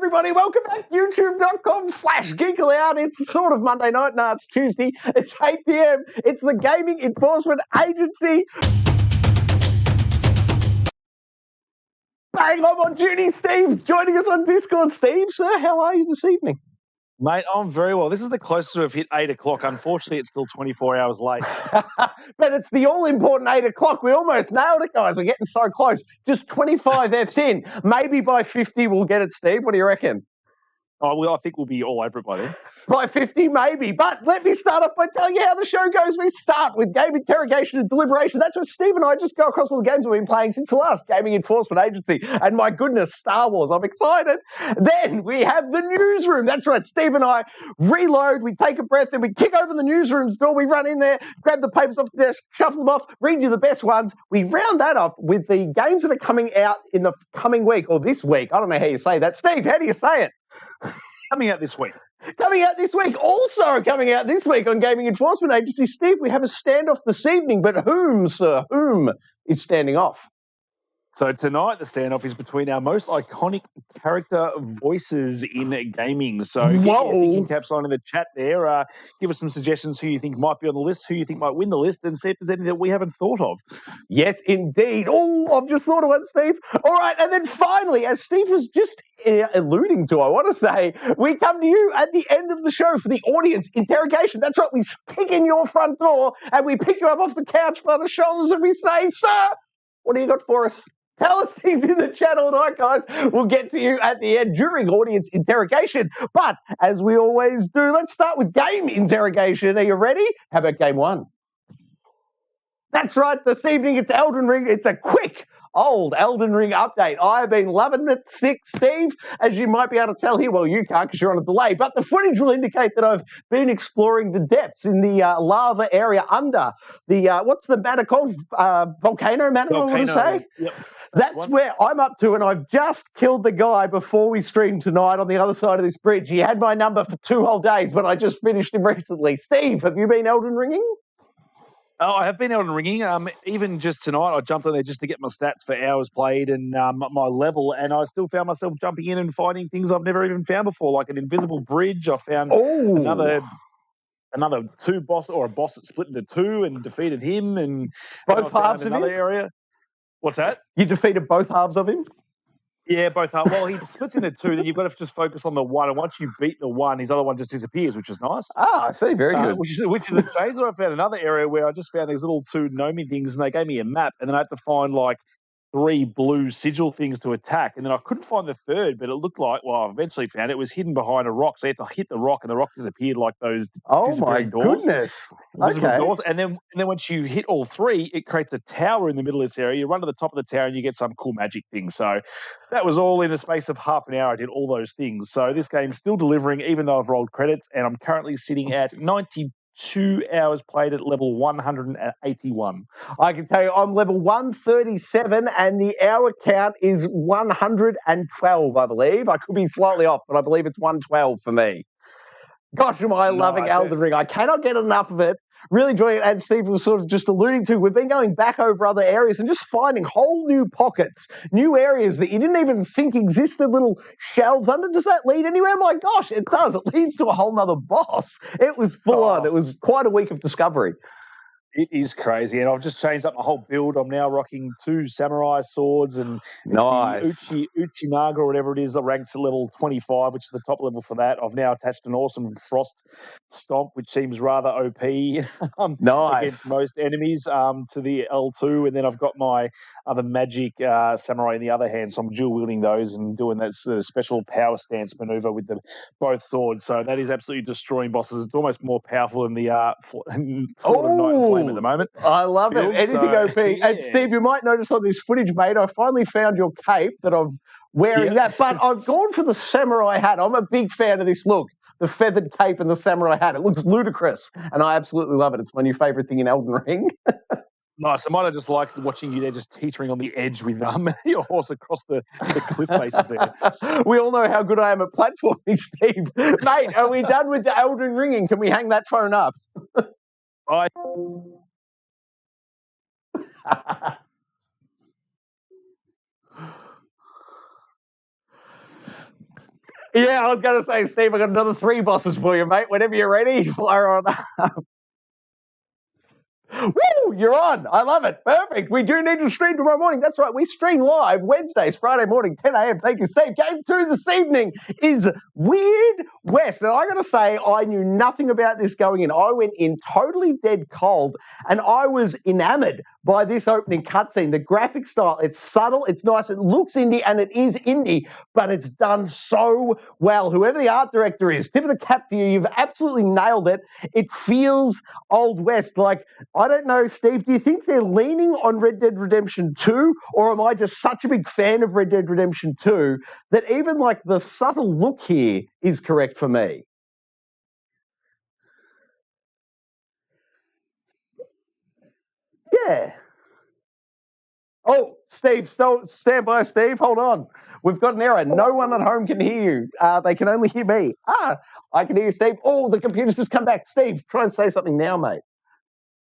everybody. Welcome back. YouTube.com/Geek Aloud. It's sort of Monday night. No, it's Tuesday. It's 8 p.m. It's the Gaming Enforcement Agency. Bang, I'm on duty. Steve joining us on Discord. Steve, sir, how are you this evening? Mate, I'm very well. This is the closest we've hit 8 o'clock. Unfortunately, it's still 24 hours late. But it's the all-important 8 o'clock. We almost nailed it, guys. We're getting so close. Just 25 Fs in. Maybe by 50 we'll get it, Steve. What do you reckon? Oh, well, I think we'll be all over it by then. By 50, maybe. But let me start off by telling you how the show goes. We start with game interrogation and deliberation. That's where Steve and I just go across all the games we've been playing since the last Gaming Enforcement Agency. And my goodness, Star Wars. I'm excited. Then we have the newsroom. That's right. Steve and I reload. We take a breath and we kick open the newsroom's door. We run in there, grab the papers off the desk, shuffle them off, read you the best ones. We round that off with the games that are coming out in the coming week or this week. I don't know how you say that. Steve, how do you say it? Coming out this week. Coming out this week. Also coming out this week on Gaming Enforcement Agency. Steve, we have a standoff this evening, but whom, sir? Whom is standing off? So tonight, the standoff is between our most iconic character voices in gaming. So get your thinking caps on in the chat there. Give us some suggestions who you think might be on the list, who you think might win the list, and see if there's anything that we haven't thought of. Yes, indeed. Oh, I've just thought of one, Steve. All right, and then finally, as Steve was just alluding to, I want to say, we come to you at the end of the show for the audience interrogation. That's right, we kick in your front door and we pick you up off the couch by the shoulders and we say, sir, what do you got for us? Tell us things in the chat all night, guys. We'll get to you at the end during audience interrogation. But as we always do, let's start with game interrogation. Are you ready? How about game one? That's right. This evening, it's Elden Ring. It's a quick old Elden Ring update. I've been loving it, Steve, as you might be able to tell here. Well, you can't because you're on a delay, but the footage will indicate that I've been exploring the depths in the lava area under the, what's the matter called? Volcano Manor, I want to say? Yep. That's where I'm up to, and I've just killed the guy before we streamed tonight on the other side of this bridge. He had my number for 2 whole days, but I just finished him recently. Steve, have you been Elden Ringing? Oh, I have been Elden Ringing. Even just tonight, I jumped on there just to get my stats for hours played and my level, and I still found myself jumping in and finding things I've never even found before, like an invisible bridge. I found another 2 boss, or a boss that split into 2 and defeated him, and both halves of him. Area. What's that? You defeated both halves of him? Yeah, both halves. Well, he splits into 2, then you've got to just focus on the one, and once you beat the one, his other one just disappears, which is nice. Ah, I see. Very good. Which is a change. I found another area where I just found these little 2 gnomey things, and they gave me a map, and then I had to find like 3 blue sigil things to attack, and then I couldn't find the third, but it looked like, well, I eventually found it was hidden behind a rock, so you had to hit the rock, and the rock disappeared like those disappearing doors. Oh, my goodness. Okay. Doors. And then once you hit all 3, it creates a tower in the middle of this area. You run to the top of the tower, and you get some cool magic thing. So that was all in a space of half an hour. I did all those things. So this game's still delivering, even though I've rolled credits, and I'm currently sitting at 92 hours played at level 181. I can tell you I'm level 137 and the hour count is 112, I believe. I could be slightly off, but I believe it's 112 for me. Gosh, am I loving Elden Ring. I cannot get enough of it. Really enjoying it. As Steve was sort of just alluding to, we've been going back over other areas and just finding whole new pockets, new areas that you didn't even think existed, little shelves under. Does that lead anywhere? My gosh, it does. It leads to a whole nother boss. It was full on. It was quite a week of discovery. It is crazy, and I've just changed up my whole build. I'm now rocking 2 samurai swords, and it's the Uchinaga or whatever it is. I ranked to level 25, which is the top level for that. I've now attached an awesome frost stomp, which seems rather OP against most enemies, to the L2, and then I've got my other magic samurai in the other hand, so I'm dual wielding those and doing that sort of special power stance maneuver with both swords. So that is absolutely destroying bosses. It's almost more powerful than the sword of Night and Flame at the moment. I love it. Anything OP. Yeah. And Steve, you might notice on this footage, mate, I finally found your cape that I'm wearing that, but I've gone for the samurai hat. I'm a big fan of this look. The feathered cape and the samurai hat. It looks ludicrous, and I absolutely love it. It's my new favourite thing in Elden Ring. Nice. I might have just liked watching you there just teetering on the edge with your horse across the cliff faces there. We all know how good I am at platforming, Steve. Mate, are we done with the Elden Ringing? Can we hang that phone up? Yeah, I was going to say, Steve, I got another 3 bosses for you, mate. Whenever you're ready, fire on up. Woo! You're on. I love it. Perfect. We do need to stream tomorrow morning. That's right. We stream live Wednesdays, Friday morning, 10 a.m. Thank you, Steve. Game 2 this evening is Weird West. And I got to say, I knew nothing about this going in. I went in totally dead cold, and I was enamored by this opening cutscene. The graphic style, it's subtle, it's nice, it looks indie, and it is indie, but it's done so well. Whoever the art director is, tip of the cap to you. You've absolutely nailed it. It feels Old West. Like, I don't know, Steve, do you think they're leaning on Red Dead Redemption 2, or am I just such a big fan of Red Dead Redemption 2 that even like the subtle look here is correct for me? Yeah. Oh, Steve, stand by, Steve. Hold on. We've got an error. No one at home can hear you. They can only hear me. I can hear you, Steve. Oh, the computer's just come back. Steve, try and say something now, mate.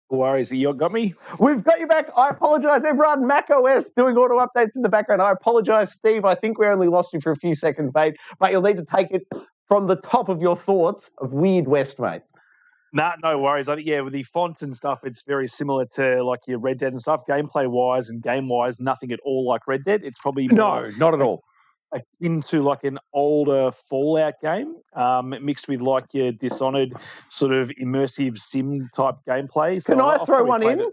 No worries. You got me? We've got you back. I apologize, everyone. Mac OS doing auto updates in the background. I apologize, Steve. I think we only lost you for a few seconds, mate. But you'll need to take it from the top of your thoughts of Weird West, mate. Nah, no worries. Yeah, with the font and stuff, it's very similar to like your Red Dead and stuff. Gameplay-wise and game-wise, nothing at all like Red Dead. It's probably no, not at all. Akin to like an older Fallout game, mixed with like your Dishonored sort of immersive sim type gameplay. So Can I throw one in?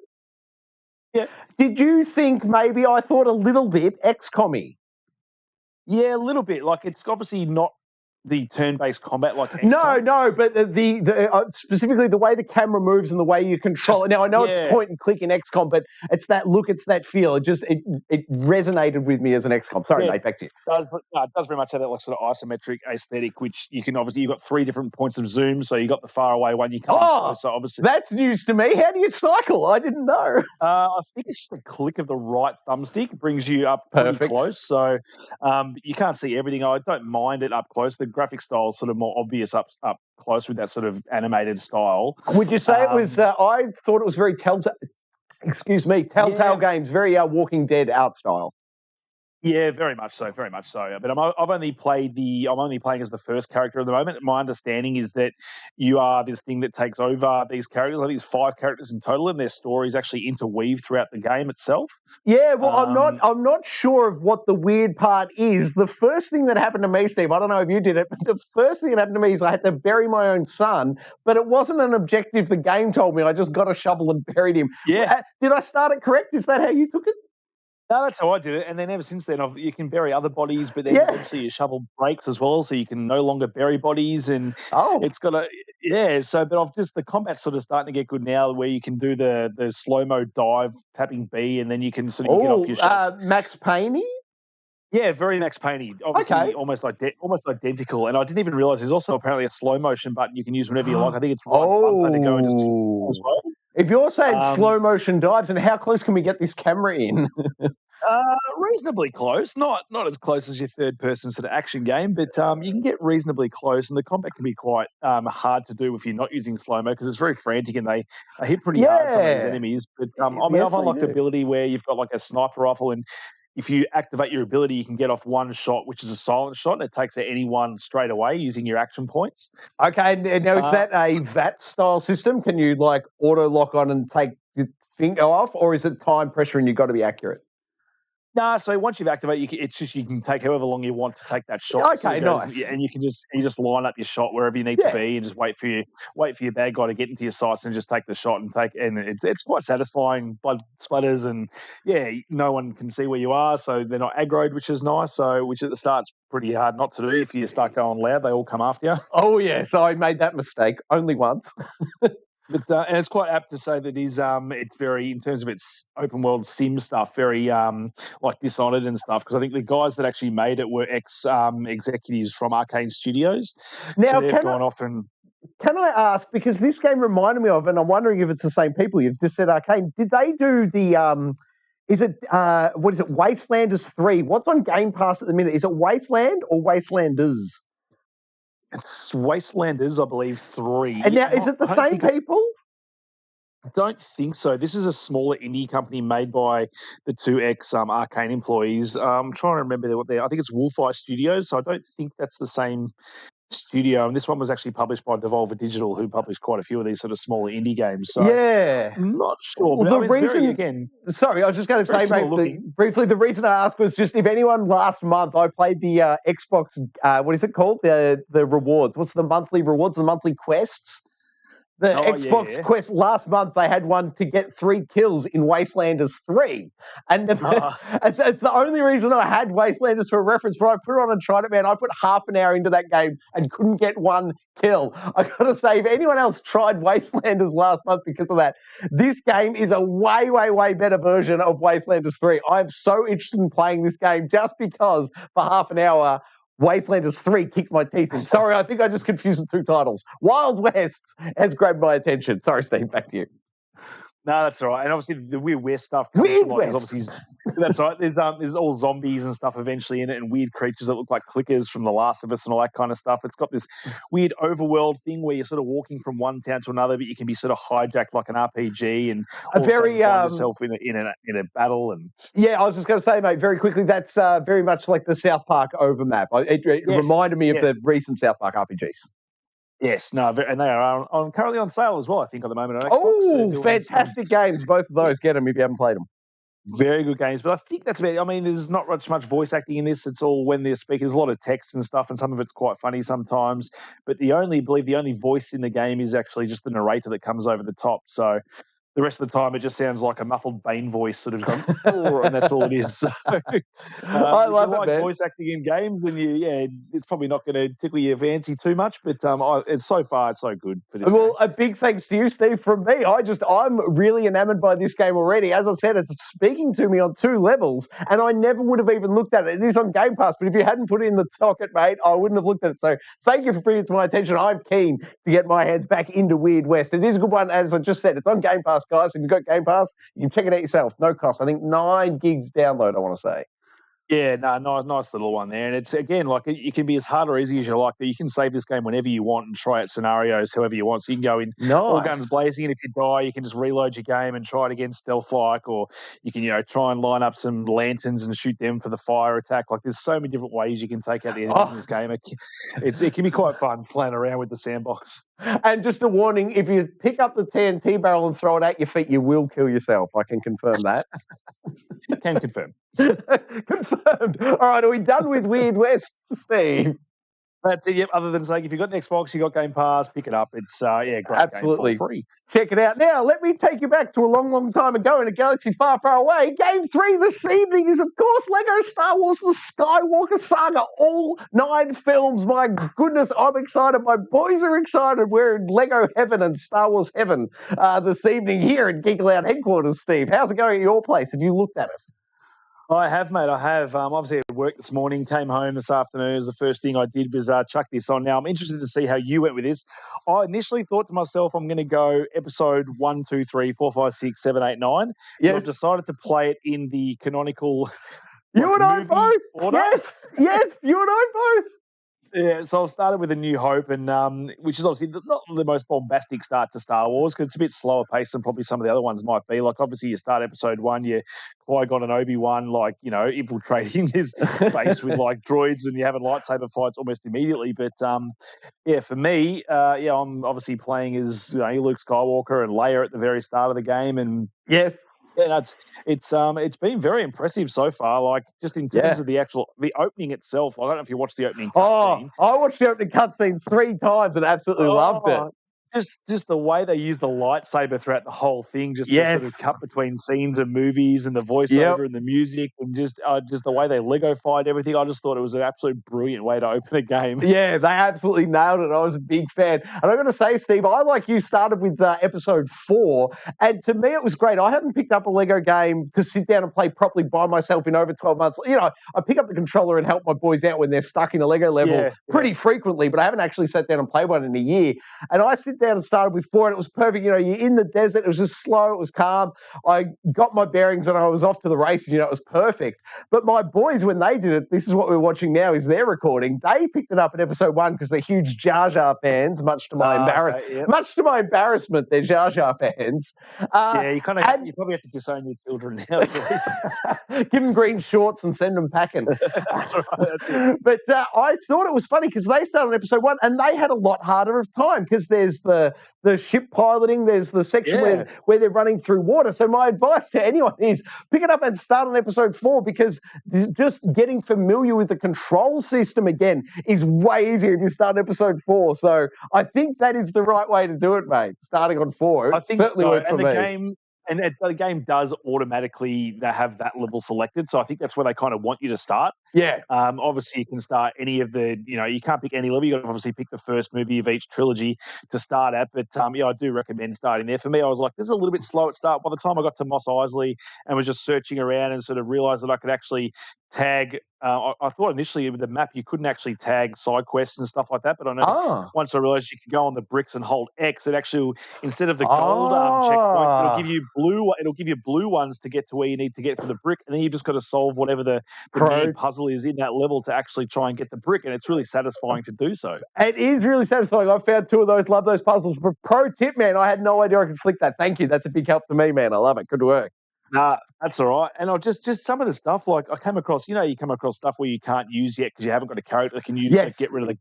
Yeah. Did you think maybe I thought a little bit XCOM-y? Yeah, a little bit. Like it's obviously not the turn-based combat like XCOM. No, but the specifically the way the camera moves and the way you control it. Now, I know it's point and click in XCOM, but it's that look, it's that feel. It resonated with me as an XCOM. Sorry, mate, back to you. It does very much have that like sort of isometric aesthetic, which you can obviously, you've got 3 different points of zoom, so you got the far away one, you can so obviously. That's news to me. How do you cycle? I didn't know. I think it's just a click of the right thumbstick brings you up pretty close, so you can't see everything. I don't mind it up close. The graphic style is sort of more obvious up close with that sort of animated style. Would you say it was? I thought it was very Telltale. Excuse me, Telltale Games, very Walking Dead art style. Yeah, very much so, very much so. But I'm only playing as the first character at the moment. My understanding is that you are this thing that takes over these characters. I think there's 5 characters in total, and their stories actually interweave throughout the game itself. Yeah, well, I'm not sure of what the weird part is. The first thing that happened to me, Steve, I don't know if you did it, but the first thing that happened to me is I had to bury my own son, but it wasn't an objective the game told me. I just got a shovel and buried him. Yeah. Did I start it correct? Is that how you took it? No, that's how I did it. And then ever since then, you can bury other bodies, but then eventually your shovel breaks as well, so you can no longer bury bodies. And it's got but I've just, the combat's sort of starting to get good now, where you can do the slow-mo dive, tapping B, and then you can sort of get off your shots. Max Payne-y? Yeah, very Max Payne-y. Obviously, almost identical. And I didn't even realize there's also apparently a slow motion button you can use whenever you like. I think it's right bumper to go into as well. If you're saying slow motion dives, and how close can we get this camera in? Reasonably close, not as close as your third person sort of action game, but you can get reasonably close, and the combat can be quite hard to do if you're not using slow mo, because it's very frantic and they hit pretty hard, some of these enemies. But I've unlocked the ability where you've got like a sniper rifle, and if you activate your ability, you can get off one shot, which is a silent shot, and it takes out anyone straight away using your action points. Okay, now is that a VAT style system? Can you like auto lock on and take your finger off, or is it time pressure and you've got to be accurate? No, so once you've activated, you can take however long you want to take that shot. Okay, nice. And you can just line up your shot wherever you need to be, and just wait for your bad guy to get into your sights and just take the shot and it's quite satisfying. Blood splatters, and no one can see where you are, so they're not aggroed, which is nice. So which at the start's pretty hard not to do. If you start going loud, they all come after you. Oh yes, I made that mistake only once. But and it's quite apt to say that it's very, in terms of its open world sim stuff, very like Dishonored and stuff, because I think the guys that actually made it were executives from Arcane Studios. Now, so they've gone off and. Can I ask, because this game reminded me of, and I'm wondering if it's the same people. You've just said Arcane. Did they do the is it Wastelanders 3? What's on Game Pass at the minute? Is it Wasteland or Wastelanders? It's Wastelanders, I believe, 3. And now, is it the same people? Don't think so. This is a smaller indie company made by the two ex-Arcane employees. I'm trying to remember what I think it's Wolfeye Studios, so I don't think that's the same studio. And this one was actually published by Devolver Digital, who published quite a few of these sort of smaller indie games. So yeah. I'm not sure. Well, but it's very, again... Sorry, I was just going to say, mate, briefly, the reason I asked was just if anyone last month, I played the Xbox, what is it called? The rewards. What's the monthly rewards, the monthly quests? The Xbox Quest last month, they had one to get 3 kills in Wastelanders 3. And it's the only reason I had Wastelanders for a reference, but I put it on and tried it, man. I put half an hour into that game and couldn't get 1 kill. I got to say, if anyone else tried Wastelanders last month because of that, this game is a way, way, way better version of Wastelanders 3. I'm so interested in playing this game just because for half an hour, Wastelanders 3 kicked my teeth in. Sorry, I think I just confused the two titles. Wild West has grabbed my attention. Sorry, Steve, back to you. No, that's all right. And obviously the Weird West stuff comes from obviously that's right. There's all zombies and stuff eventually in it, and weird creatures that look like clickers from The Last of Us and all that kind of stuff. It's got this weird overworld thing where you're sort of walking from one town to another, but you can be sort of hijacked like an RPG and also find yourself in a battle. And yeah, I was just going to say, mate, very quickly, that's very much like the South Park overmap. It reminded me of the recent South Park RPGs. Yes, no, and they are currently on sale as well, I think, at the moment on Xbox. Oh, fantastic games. Both of those, get them if you haven't played them. Very good games, but I think that's about it. I mean, there's not much voice acting in this. It's all when they're speaking. There's a lot of text and stuff, and some of it's quite funny sometimes. But the only voice in the game is actually just the narrator that comes over the top. So the rest of the time, it just sounds like a muffled Bane voice sort of going, and that's all it is. So, I love it, man. Voice acting in games, and it's probably not going to tickle your fancy too much, but it's so far, it's so good for this game. A big thanks to you, Steve, from me. I'm really enamored by this game already. As I said, it's speaking to me on 2 levels, and I never would have even looked at it. It is on Game Pass, but if you hadn't put it in the docket, mate, I wouldn't have looked at it. So thank you for bringing it to my attention. I'm keen to get my hands back into Weird West. It is a good one, as I just said. It's on Game Pass, guys. If you've got Game Pass, you can check it out yourself. No cost. I think 9 gigs download, I want to say. Yeah, no, nice little one there. And it's, again, like it can be as hard or easy as you like, but you can save this game whenever you want and try out scenarios however you want. So you can go in all guns blazing, and if you die, you can just reload your game and try it again stealth-like, or you can, try and line up some lanterns and shoot them for the fire attack. Like, there's so many different ways you can take out the enemies in this game. It can be quite fun playing around with the sandbox. And just a warning, if you pick up the TNT barrel and throw it at your feet, you will kill yourself. I can confirm that. Can confirm. Confirmed. All right, are we done with Weird West, Steve? That's it. Yep. Other than saying, if you've got an Xbox, you've got Game Pass, pick it up. It's great. Absolutely game for free. Check it out. Now, let me take you back to a long, long time ago in a galaxy far, far away. Game 3 this evening is, of course, Lego Star Wars: The Skywalker Saga. All 9 films. My goodness, I'm excited. My boys are excited. We're in Lego heaven and Star Wars heaven this evening here at Geek Aloud headquarters. Steve, how's it going at your place? Have you looked at it? I have, mate. I have. Obviously, I worked this morning, came home this afternoon. It was the first thing I did was chuck this on. Now, I'm interested to see how you went with this. I initially thought to myself, I'm going to go episode 1, 2, 3, 4, 5, 6, 7, 8, 9. Yes. But I've decided to play it in the canonical You and I both. Order. Yes, you and I both. Yeah, so I've started with A New Hope, and which is obviously not the most bombastic start to Star Wars, because it's a bit slower paced than probably some of the other ones might be. Like, obviously, you start episode 1, you Qui-Gon and Obi-Wan, infiltrating his base with droids, and you're having lightsaber fights almost immediately. But for me, I'm obviously playing as Luke Skywalker and Leia at the very start of the game, and yes. Yeah, it's been very impressive so far. Like, just in terms of the opening itself. I don't know if you watched the opening cutscene. I watched the opening cutscene 3 times and absolutely loved it. Just the way they use the lightsaber throughout the whole thing, just to sort of cut between scenes and movies, and the voiceover and the music, and just the way they Lego-fied everything. I just thought it was an absolute brilliant way to open a game. Yeah, they absolutely nailed it. I was a big fan. And I'm going to say, Steve, I, like you, started with episode 4, and to me it was great. I haven't picked up a Lego game to sit down and play properly by myself in over 12 months. I pick up the controller and help my boys out when they're stuck in a Lego level pretty frequently, but I haven't actually sat down and played one in a year. And I sit sit down and started with 4, and it was perfect. You're in the desert. It was just slow. It was calm. I got my bearings, and I was off to the races. It was perfect. But my boys, when they did it, this is what we're watching now, is their recording. They picked it up in episode 1 because they're huge Jar Jar fans, much to my embarrassment, they're Jar Jar fans. You probably have to disown your children now. Give them green shorts and send them packing. That's right. That's it. But I thought it was funny because they started on episode 1 and they had a lot harder of time because there's the ship piloting, there's the section where they're running through water. So my advice to anyone is pick it up and start on episode 4 because just getting familiar with the control system again is way easier if you start on episode 4. So I think that is the right way to do it, mate. Starting on 4. I think certainly worked for me. And the game does automatically have that level selected, so I think that's where they kind of want you to start. Yeah. Obviously, you can start any of the, you can't pick any level. You got to obviously pick the first movie of each trilogy to start at. But I do recommend starting there. For me, I was like, this is a little bit slow at start. By the time I got to Mos Eisley and was just searching around and sort of realised that I could actually tag. I thought initially with the map you couldn't actually tag side quests and stuff like that, but I know once I realised you could go on the bricks and hold X, it actually, instead of the gold checkpoints, it'll give you blue ones to get to where you need to get for the brick, and then you've just got to solve whatever the main puzzle is in that level to actually try and get the brick, and it's really satisfying to do so. It is really satisfying. I found 2 of those, love those puzzles. But pro tip, man, I had no idea I could flick that. Thank you. That's a big help to me, man. I love it. Good work. Nah, that's all right. And I just some of the stuff, like I came across, you come across stuff where you can't use yet because you haven't got a character that can use to get rid of the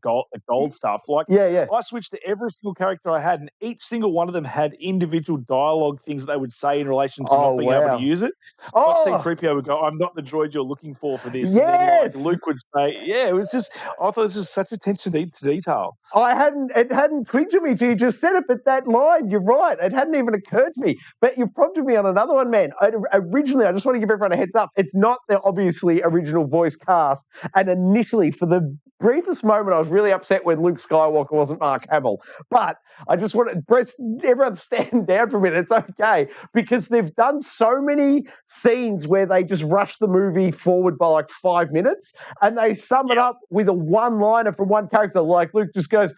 gold stuff. Like, I switched to every single character I had, and each single one of them had individual dialogue things that they would say in relation to not being able to use it. Like C-3PO would go, "I'm not the droid you're looking for this." Yes. And then, Luke would say, "Yeah." It was just, I thought it was just such attention to detail. It hadn't twigged to me till you just said it, but that line, you're right. It hadn't even occurred to me. But you've prompted me on another one, man. Originally, I just want to give everyone a heads up. It's not the obviously original voice cast. And initially, for the briefest moment, I was really upset when Luke Skywalker wasn't Mark Hamill. But I just want to everyone stand down for a minute. It's okay. Because they've done so many scenes where they just rush the movie forward by like 5 minutes. And they sum it up with a one-liner from one character. Like Luke just goes,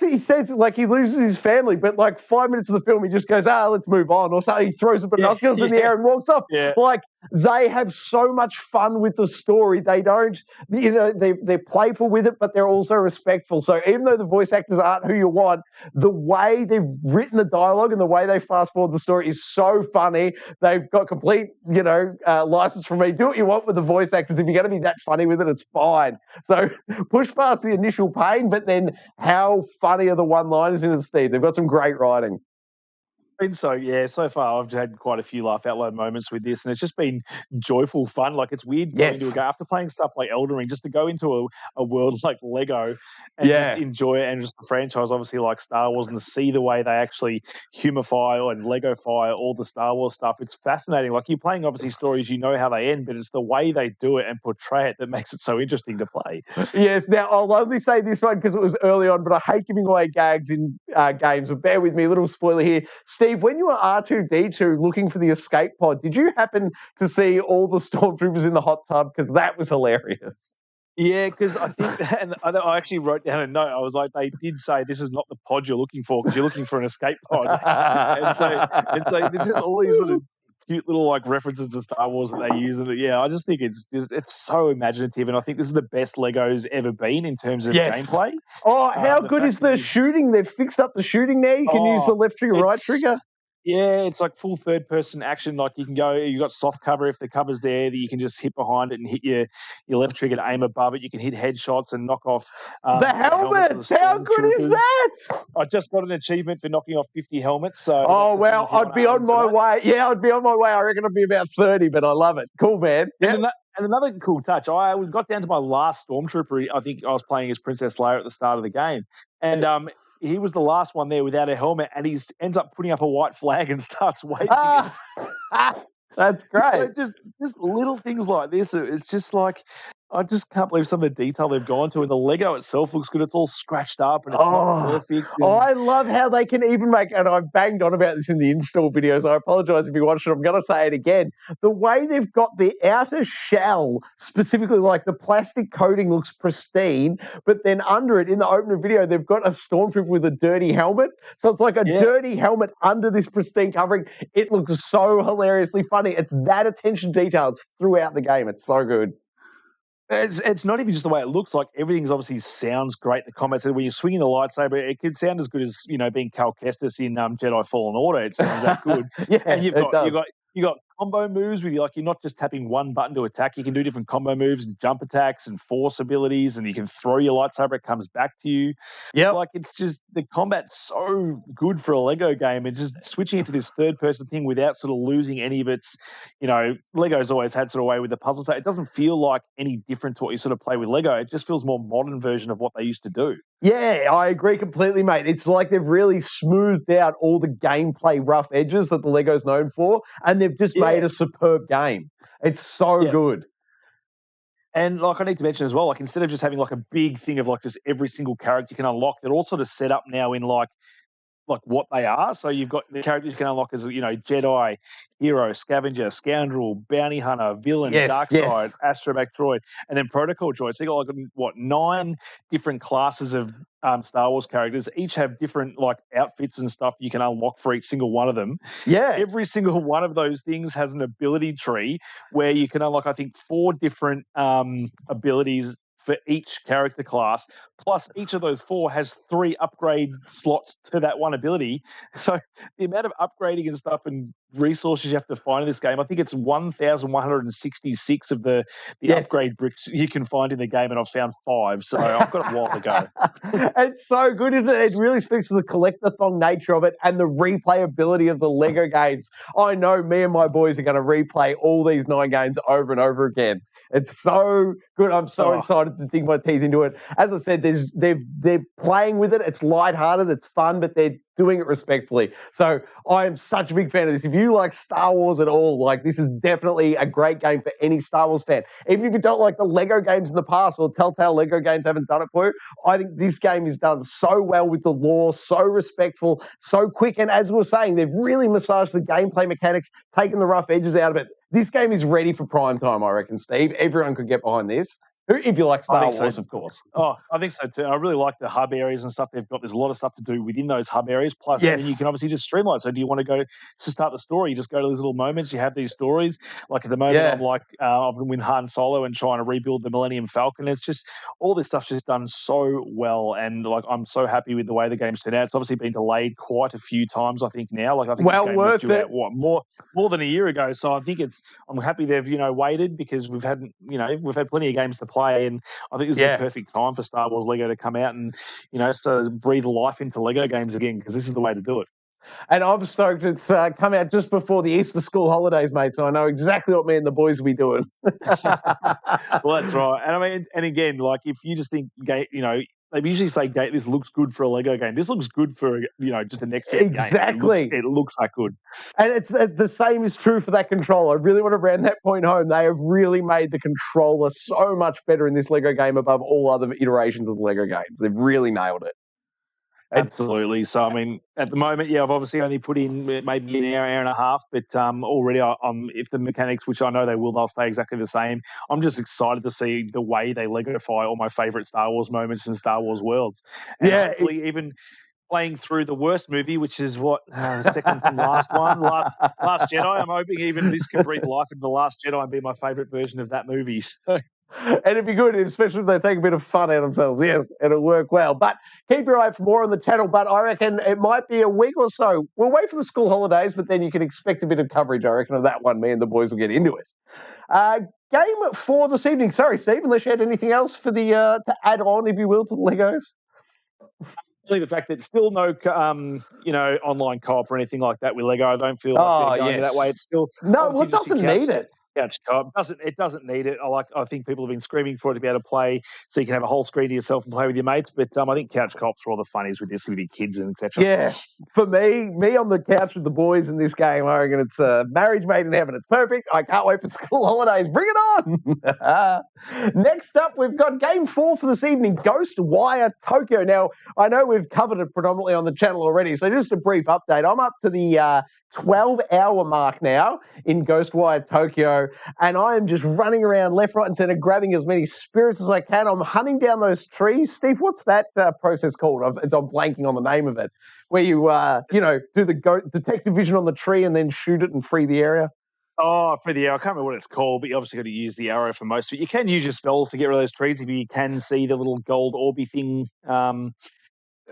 he says, like he loses his family, but like 5 minutes of the film, he just goes, let's move on. Or so he throws the binoculars in the air and walks off. Yeah. Like they have so much fun with the story. They don't, they're playful with it, but they're also respectful. So even though the voice actors aren't who you want, the way they've written the dialogue and the way they fast forward the story is so funny. They've got complete, license from me. Do what you want with the voice actors. If you're going to be that funny with it, it's fine. So push past the initial pain, but then how funny are the one-liners in it, Steve? They've got some great writing. So far I've had quite a few laugh out loud moments with this, and it's just been joyful fun. Like it's weird going into a game after playing stuff like Elden Ring, just to go into a world like Lego and just enjoy it, and just the franchise obviously like Star Wars, and to see the way they actually humify and Legofy all the Star Wars stuff. It's fascinating. Like you're playing obviously stories, how they end, but it's the way they do it and portray it that makes it so interesting to play. Yes. Now I'll only say this one because it was early on, but I hate giving away gags in games. But bear with me, a little spoiler here, Steve. When you were R2-D2 looking for the escape pod, did you happen to see all the stormtroopers in the hot tub? Because that was hilarious. Yeah, because I think, and I actually wrote down a note. I was like, they did say this is not the pod you're looking for because you're looking for an escape pod. and so this is all these sort of cute little like references to Star Wars that they use. And I just think it's so imaginative, and I think this is the best Lego's ever been in terms of gameplay. Oh, how good is the shooting? They've fixed up the shooting there. You can use the left trigger, right trigger. Yeah, it's like full third-person action. Like you can go, you've got soft cover if the cover's there that you can just hit behind it and hit your left trigger to aim above it. You can hit headshots and knock off the helmets. How good is that? I just got an achievement for knocking off 50 helmets. So I'd be on my way. Yeah, I'd be on my way. I reckon I'd be about 30, but I love it. Cool, man. And another cool touch, we got down to my last Stormtrooper. I think I was playing as Princess Leia at the start of the game. And he was the last one there without a helmet, and he ends up putting up a white flag and starts waving it. That's great. So just little things like this. It's just like I just can't believe some of the detail they've gone to, and the Lego itself looks good. It's all scratched up and it's not perfect. I love how they can even make, and I've banged on about this in the install videos. I apologize if you watched it. I'm going to say it again. The way they've got the outer shell, specifically like the plastic coating looks pristine, but then under it in the opening video, they've got a stormtrooper with a dirty helmet. So it's like a dirty helmet under this pristine covering. It looks so hilariously funny. It's that attention detail throughout the game. It's so good. It's not even just the way it looks. Like everything's obviously sounds great. The combat, when you're swinging the lightsaber, it could sound as good as being Cal Kestis in Jedi Fallen Order. It sounds that good. And you've got combo moves with you're not just tapping one button to attack. You can do different combo moves and jump attacks and force abilities, and you can throw your lightsaber. It comes back to you. Yeah, like it's just the combat's so good for a Lego game, and just switching into this third person thing without sort of losing any of its. Lego's always had sort of way with the puzzle, so it doesn't feel like any different to what you sort of play with Lego. It just feels more modern version of what they used to do. Yeah, I agree completely, mate. It's like they've really smoothed out all the gameplay rough edges that the Lego's known for, and they've just made a superb game. It's so good. And I need to mention as well, instead of just having a big thing of just every single character you can unlock, they're all sort of set up now in like what they are. So you've got the characters you can unlock as Jedi, hero, scavenger, scoundrel, bounty hunter, villain, dark side, astromech droid, and then protocol droid. So you got 9 different classes of Star Wars characters. Each have different outfits and stuff you can unlock for each single one of them. Yeah, every single one of those things has an ability tree where you can unlock 4 different abilities for each character class, plus each of those 4 has 3 upgrade slots to that one ability. So the amount of upgrading and stuff and resources you have to find in this game, I think it's 1,166 of the upgrade bricks you can find in the game, and I've found 5, so I've got a while to go. It's so good, isn't it? It really speaks to the collectathon nature of it and the replayability of the Lego games. I know me and my boys are going to replay all these 9 games over and over again. It's so good. I'm so excited to dig my teeth into it. As I said, they're playing with it. It's lighthearted. It's fun, but they're doing it respectfully. So I am such a big fan of this. If you like Star Wars at all, this is definitely a great game for any Star Wars fan. Even if you don't like the Lego games in the past, or Telltale Lego games haven't done it for you, I think this game is done so well with the lore, so respectful, so quick. And as we were saying, they've really massaged the gameplay mechanics, taken the rough edges out of it. This game is ready for prime time, I reckon, Steve. Everyone could get behind this. If you like Star Wars, of course. Oh, I think so too. I really like the hub areas and stuff they've got. There's a lot of stuff to do within those hub areas. Plus, I mean, you can obviously just streamline. So do you want to go to start the story? You just go to these little moments. You have these stories. Like at the moment, I'm I've been with Han Solo and trying to rebuild the Millennium Falcon. It's just all this stuff's just done so well. And I'm so happy with the way the game's turned out. It's obviously been delayed quite a few times, I think now. I think well this game worth was due out, more than a year ago. So I think I'm happy they've, waited, because we've had plenty of games to play, and I think this is the perfect time for Star Wars Lego to come out and, sort of breathe life into Lego games again, because this is the way to do it. And I'm stoked it's come out just before the Easter school holidays, mate, so I know exactly what me and the boys will be doing. Well, that's right. And I mean, and again, if you just think, they usually say this looks good for a Lego game. This looks good for, just a next-gen game. Exactly. It looks that good. And it's the same is true for that controller. I really want to round that point home. They have really made the controller so much better in this Lego game above all other iterations of the Lego games. They've really nailed it. Absolutely. So, I mean, at the moment, I've obviously only put in maybe an hour and a half, but already if the mechanics, which I know they'll stay exactly the same, I'm just excited to see the way they Legofy all my favourite Star Wars moments and Star Wars worlds. And hopefully even playing through the worst movie, which is the second from last one, Last Jedi. I'm hoping even this can breathe life into The Last Jedi and be my favourite version of that movie. So. And it'd be good, especially if they take a bit of fun out of themselves. Yes, it'll work well. But keep your eye out for more on the channel. But I reckon it might be a week or so. We'll wait for the school holidays, but then you can expect a bit of coverage, I reckon, of that one. Me and the boys will get into it. Game for this evening. Sorry, Steve, unless you had anything else for the to add on, if you will, to the Legos. The fact that still no, online co-op or anything like that with Lego. I don't feel like they're going that way. It's still it doesn't need it. Couch co-op doesn't need it. I think people have been screaming for it to be able to play, so you can have a whole screen to yourself and play with your mates. But I think couch co-ops are all the funnies with this, with your kids and etc. Yeah, for me on the couch with the boys in this game, I reckon it's marriage made in heaven. It's perfect. I can't wait for school holidays. Bring it on. Next up, we've got game 4 for this evening, Ghostwire Tokyo. Now, I know we've covered it predominantly on the channel already, so just a brief update. I'm up to the 12-hour mark now in Ghostwire Tokyo, and I am just running around left, right, and center, grabbing as many spirits as I can. I'm hunting down those trees. Steve, what's that process called? I'm blanking on the name of it, where you do the detective vision on the tree and then shoot it and free the area. Oh, for the arrow. I can't remember what it's called, but you obviously got to use the arrow for most of it. You can use your spells to get rid of those trees if you can see the little gold orby thing.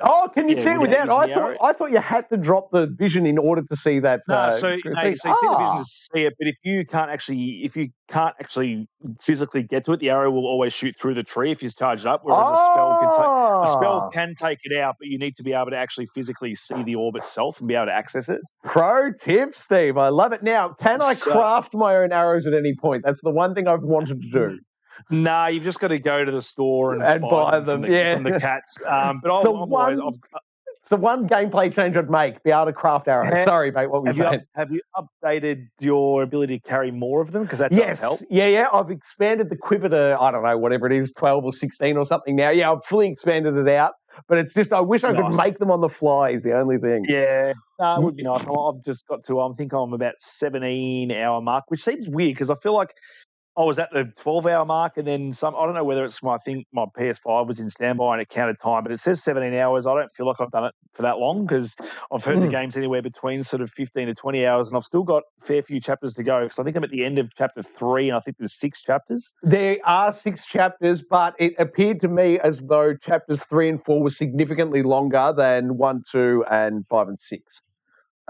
Oh, can you see it without? I thought you had to drop the vision in order to see that. So you see the vision to see it, but if you can't actually physically get to it, the arrow will always shoot through the tree if you charge it up. Whereas a spell can take it out, but you need to be able to actually physically see the orb itself and be able to access it. Pro tip, Steve. I love it. Now, can I craft my own arrows at any point? That's the one thing I've wanted to do. Nah, you've just got to go to the store and buy them from the cats. But it's the one gameplay change I'd make, be able to craft arrows. Sorry, mate, what were you saying? Have you updated your ability to carry more of them? Because that does help. Yeah. I've expanded the quiver to, I don't know, whatever it is, 12 or 16 or something now. Yeah, I've fully expanded it out. But it's just, I wish I could make them on the fly is the only thing. Yeah, it would be nice. I've just got to, I think I'm about 17-hour mark, which seems weird because I feel like I was at the 12-hour mark and then some. I don't know whether it's my PS5 was in standby and it counted time, but it says 17 hours. I don't feel like I've done it for that long because I've heard the game's anywhere between sort of 15 to 20 hours, and I've still got a fair few chapters to go because I think I'm at the end of chapter 3, and I think there's 6 chapters. There are 6 chapters, but it appeared to me as though chapters 3 and 4 were significantly longer than 1, 2, and 5 and 6.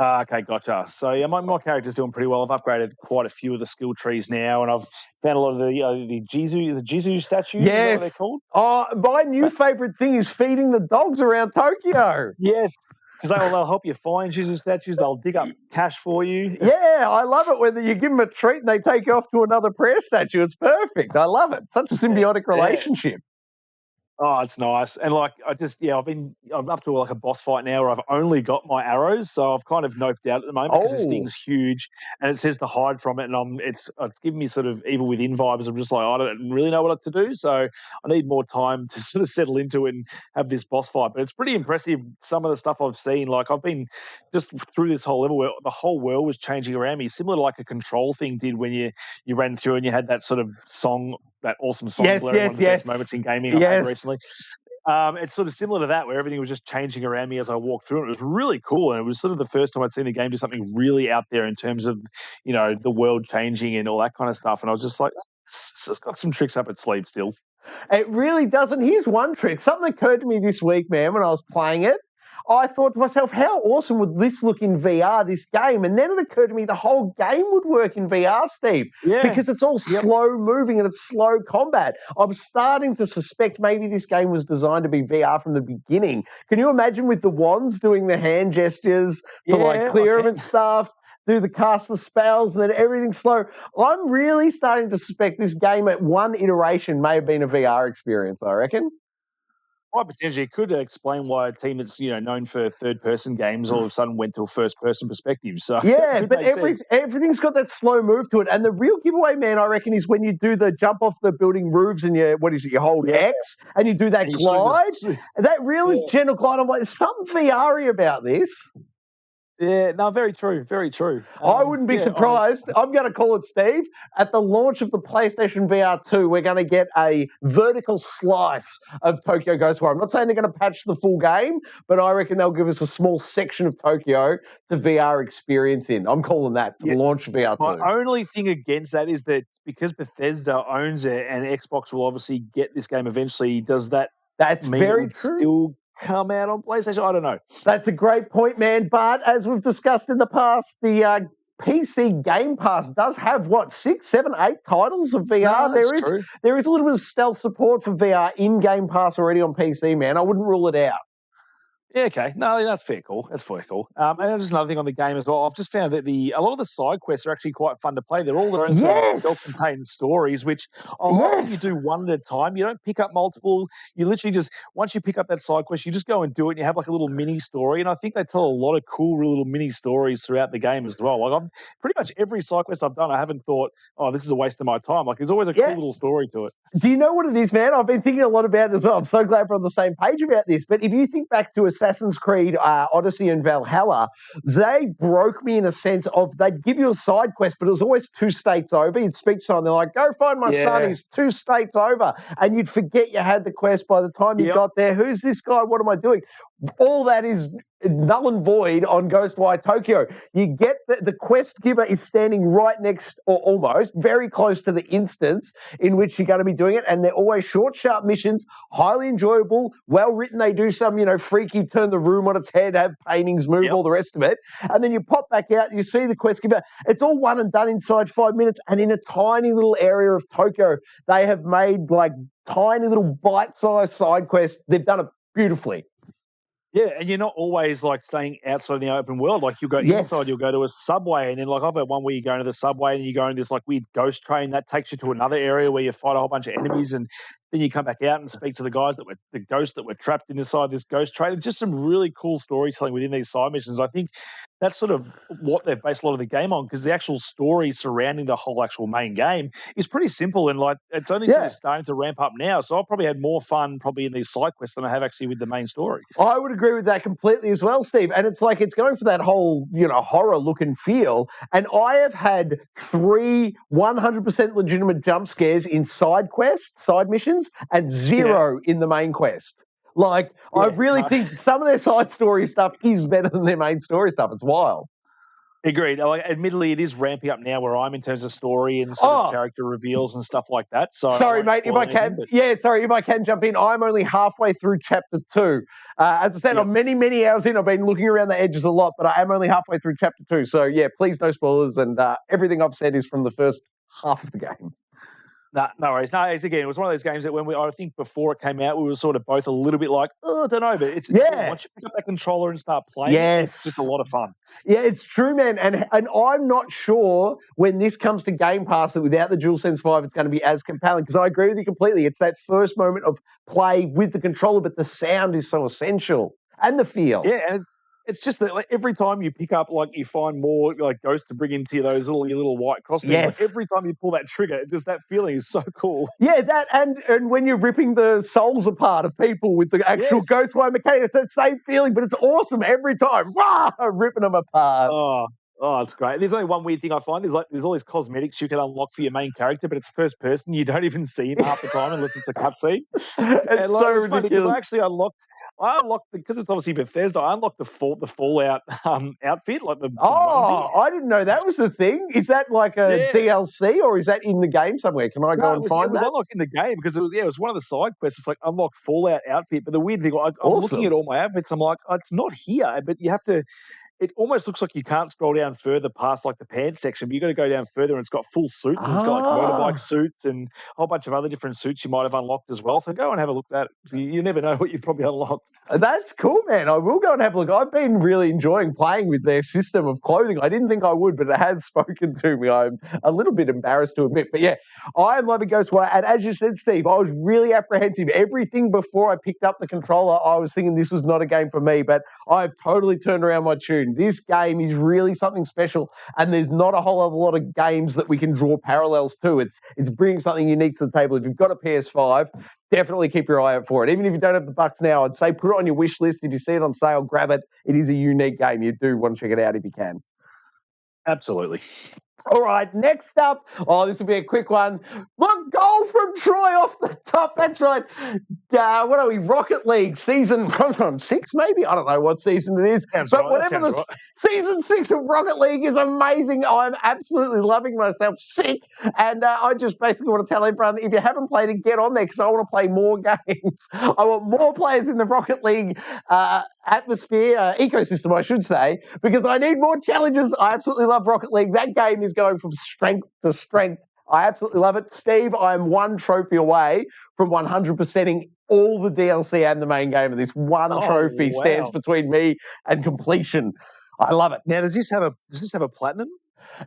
Okay, gotcha. So yeah, my character's doing pretty well. I've upgraded quite a few of the skill trees now, and I've found a lot of the G.E.A statues. Yes. Is that what they're called? Oh, my new favourite thing is feeding the dogs around Tokyo. Yes, because they'll help you find G.E.A statues. They'll dig up cash for you. Yeah, I love it. Whether you give them a treat and they take you off to another prayer statue, it's perfect. I love it. Such a symbiotic relationship. Oh, it's nice. And I'm up to like a boss fight now where I've only got my arrows, so I've kind of noped out at the moment because this thing's huge and it says to hide from it, and it's giving me sort of Evil Within vibes. I'm just like, I don't really know what to do, so I need more time to sort of settle into it and have this boss fight. But it's pretty impressive, some of the stuff I've seen. Like, I've been just through this whole level where the whole world was changing around me, similar to like a Control thing did when you ran through and you had that sort of song, that awesome song. Yes. One of the best moments in gaming I've had recently. It's sort of similar to that, where everything was just changing around me as I walked through it. It was really cool, and it was sort of the first time I'd seen the game do something really out there in terms of, the world changing and all that kind of stuff. And I was just like, it's got some tricks up its sleeve still. It really doesn't. Here's one trick. Something occurred to me this week, man, when I was playing it. I thought to myself, how awesome would this look in VR, this game? And then it occurred to me the whole game would work in VR, Steve, because it's all slow moving and it's slow combat. I'm starting to suspect maybe this game was designed to be VR from the beginning. Can you imagine with the wands doing the hand gestures to clear them and stuff? Do the cast the spells and then everything's slow. I'm really starting to suspect this game at one iteration may have been a VR experience, I reckon. Quite potentially, it could explain why a team that's known for third-person games all of a sudden went to a first-person perspective. So yeah, but everything's got that slow move to it. And the real giveaway, man, I reckon, is when you do the jump off the building roofs and you hold X and you do that glide. That real is gentle glide. I'm like, there's something VR-y about this. Yeah, no, very true, very true. I wouldn't be surprised. I'm going to call it, Steve. At the launch of the PlayStation VR 2, we're going to get a vertical slice of Tokyo Ghostwire. I'm not saying they're going to patch the full game, but I reckon they'll give us a small section of Tokyo to VR experience in. I'm calling that for the launch of VR 2. My only thing against that is that because Bethesda owns it and Xbox will obviously get this game eventually, does that mean very true. Still come out on PlayStation? I don't know. That's a great point, man. But as we've discussed in the past, the PC Game Pass does have 6, 7, 8 titles of VR. No, there is a little bit of stealth support for VR in Game Pass already on PC, man. I wouldn't rule it out. Yeah, okay. No, that's fair call. That's fair call. And just another thing on the game as well. I've just found that a lot of the side quests are actually quite fun to play. They're all their own sort of self-contained stories, which I like that you do one at a time. You don't pick up multiple. You literally just, once you pick up that side quest, you just go and do it and you have like a little mini story. And I think they tell a lot of cool little mini stories throughout the game as well. Like I've pretty much every side quest I've done, I haven't thought, oh, this is a waste of my time. Like there's always a cool little story to it. Do you know what it is, man? I've been thinking a lot about it as well. I'm so glad we're on the same page about this. But if you think back to Assassin's Creed Odyssey and Valhalla, they broke me in a sense of they'd give you a side quest, but it was always 2 states over. You'd speak to someone, they're like, go find my son, he's 2 states over. And you'd forget you had the quest by the time you got there. Who's this guy? What am I doing? All that is null and void on Ghostwire Tokyo. You get the quest giver is standing right next, or almost, very close to the instance in which you're going to be doing it, and they're always short, sharp missions, highly enjoyable, well written. They do some, freaky, turn the room on its head, have paintings move, all the rest of it. And then you pop back out, you see the quest giver. It's all one and done inside 5 minutes, and in a tiny little area of Tokyo, they have made like tiny little bite-sized side quests. They've done it beautifully. Yeah, and you're not always like staying outside in the open world. Like you'll go inside, you'll go to a subway, and then like I've had one where you go into the subway and you go in this like weird ghost train that takes you to another area where you fight a whole bunch of enemies, and then you come back out and speak to the ghosts that were trapped inside this ghost train. It's just some really cool storytelling within these side missions. I think that's sort of what they've based a lot of the game on, because the actual story surrounding the whole actual main game is pretty simple, and like it's only sort of starting to ramp up now. So I've probably had more fun in these side quests than I have actually with the main story. I would agree with that completely as well, Steve. And it's like it's going for that whole, horror look and feel. And I have had 3 100% legitimate jump scares in side quests, side missions, and 0 in the main quest. Like, I really think some of their side story stuff is better than their main story stuff. It's wild. Agreed. Like, admittedly, it is ramping up now where I'm in terms of story and sort of character reveals and stuff like that. So sorry, mate, if I can. If I can jump in, I'm only halfway through chapter 2. As I said, I'm many, many hours in. I've been looking around the edges a lot, but I am only halfway through chapter 2. So, please no spoilers. And everything I've said is from the first half of the game. No worries. No, it was one of those games that I think before it came out, we were sort of both a little bit like, I don't know, but it's once you pick up that controller and start playing, it's just a lot of fun. Yeah, it's true, man. And I'm not sure when this comes to Game Pass that without the DualSense 5, it's going to be as compelling, because I agree with you completely. It's that first moment of play with the controller, but the sound is so essential and the feel. Yeah, and it's just that like, every time you pick up, like you find more like ghosts to bring into your little white cross things. Like, every time you pull that trigger, just that feeling is so cool. Yeah, that and when you're ripping the souls apart of people with the actual Ghostwire mechanic, it's that same feeling, but it's awesome every time. Rah! Ripping them apart. Oh, it's great. There's only one weird thing I find. There's all these cosmetics you can unlock for your main character, but it's first person. You don't even see him half the time unless it's a cutscene. It's so ridiculous. I actually unlocked because it's obviously Bethesda. I unlocked the Fallout outfit, like the onesie. I didn't know that was the thing. Is that like a DLC or is that in the game somewhere? Can I go and find that? It was unlocked in the game because it was one of the side quests. It's like unlock Fallout outfit. But the weird thing, I'm looking at all my outfits. I'm like, it's not here, but you have to. It almost looks like you can't scroll down further past like the pants section, but you got to go down further and it's got full suits and it's got like motorbike suits and a whole bunch of other different suits you might have unlocked as well. So go and have a look at that. You never know what you've probably unlocked. That's cool, man. I will go and have a look. I've been really enjoying playing with their system of clothing. I didn't think I would, but it has spoken to me. I'm a little bit embarrassed to admit. But yeah, I am loving Ghostwire. And as you said, Steve, I was really apprehensive. Everything before I picked up the controller, I was thinking this was not a game for me, but I've totally turned around my tune. This game is really something special, and there's not a whole other lot of games that we can draw parallels to. It's bringing something unique to the table. If you've got a PS5, definitely keep your eye out for it. Even if you don't have the bucks now, I'd say put it on your wish list. If you see it on sale, grab it. It is a unique game. You do want to check it out if you can. Absolutely. All right, next up. Oh, this will be a quick one. Look, goal from Troy off the top. That's right. What are we? Rocket League season 6, maybe? I don't know what season it is. Season 6 of Rocket League is amazing. I'm absolutely loving myself sick. And I just basically want to tell everyone, if you haven't played it, get on there because I want to play more games. I want more players in the Rocket League atmosphere, ecosystem, I should say, because I need more challenges. I absolutely love Rocket League. That game is going from strength to strength. I absolutely love it. Steve, I'm 1 trophy away from 100%ing all the DLC and the main game, and this one trophy stands between me and completion. I love it. Now, does this have a platinum?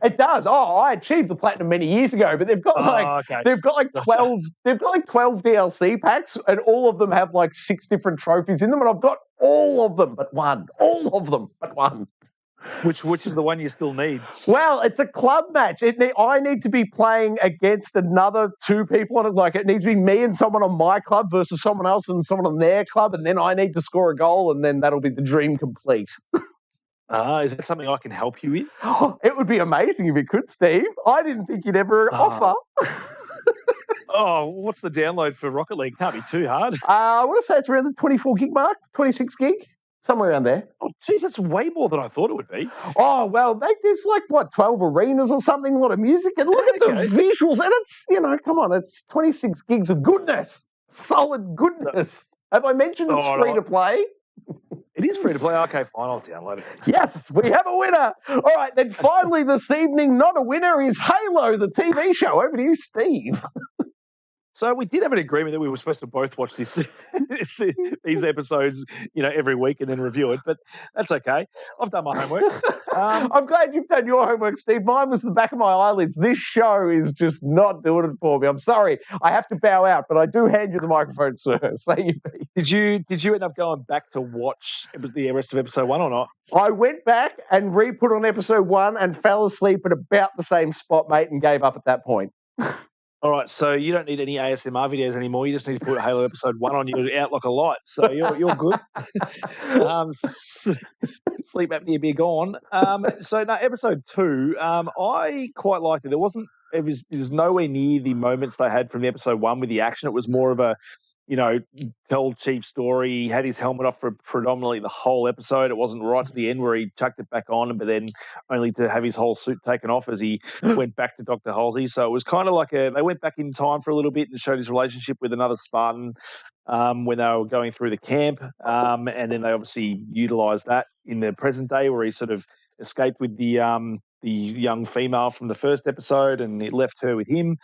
It does. Oh, I achieved the platinum many years ago, but they've got they've got like 12 DLC packs, and all of them have like 6 different trophies in them, and I've got all of them but one. All of them but one. Which is the one you still need? Well, it's a club match. I need to be playing against another 2 people on it. Like, it needs to be me and someone on my club versus someone else and someone on their club, and then I need to score a goal, and then that'll be the dream complete. Is that something I can help you with? It would be amazing if you could, Steve. I didn't think you'd ever offer. What's the download for Rocket League? Can't be too hard. I want to say it's around the 24 gig mark, 26 gig, somewhere around there. Oh, geez, that's way more than I thought it would be. Oh, well, there's like, 12 arenas or something, a lot of music, and look at the visuals, and it's, come on, it's 26 gigs of goodness, solid goodness. Have I mentioned it's free to play? It is free to play. Okay, fine, I'll download it. Yes, we have a winner. All right, then finally this evening, not a winner, is Halo, the TV show. Over to you, Steve. So we did have an agreement that we were supposed to both watch these episodes, every week and then review it, but that's okay. I've done my homework. I'm glad you've done your homework, Steve. Mine was the back of my eyelids. This show is just not doing it for me. I'm sorry. I have to bow out, but I do hand you the microphone, sir. Say you be. Did you end up going back to watch the rest of episode 1 or not? I went back and re-put on episode 1 and fell asleep at about the same spot, mate, and gave up at that point. All right, so you don't need any ASMR videos anymore. You just need to put Halo episode 1 on your Outlook a light. So you're good. Sleep apnea be gone. So now episode 2, I quite liked it. It was nowhere near the moments they had from the episode 1 with the action. It was more of a, tell Chief's story. He had his helmet off for predominantly the whole episode. It wasn't right to the end where he chucked it back on, but then only to have his whole suit taken off as he went back to Dr. Halsey. So it was kind of like they went back in time for a little bit and showed his relationship with another Spartan when they were going through the camp. And then they obviously utilised that in the present day where he sort of escaped with the young female from the first episode, and it left her with him.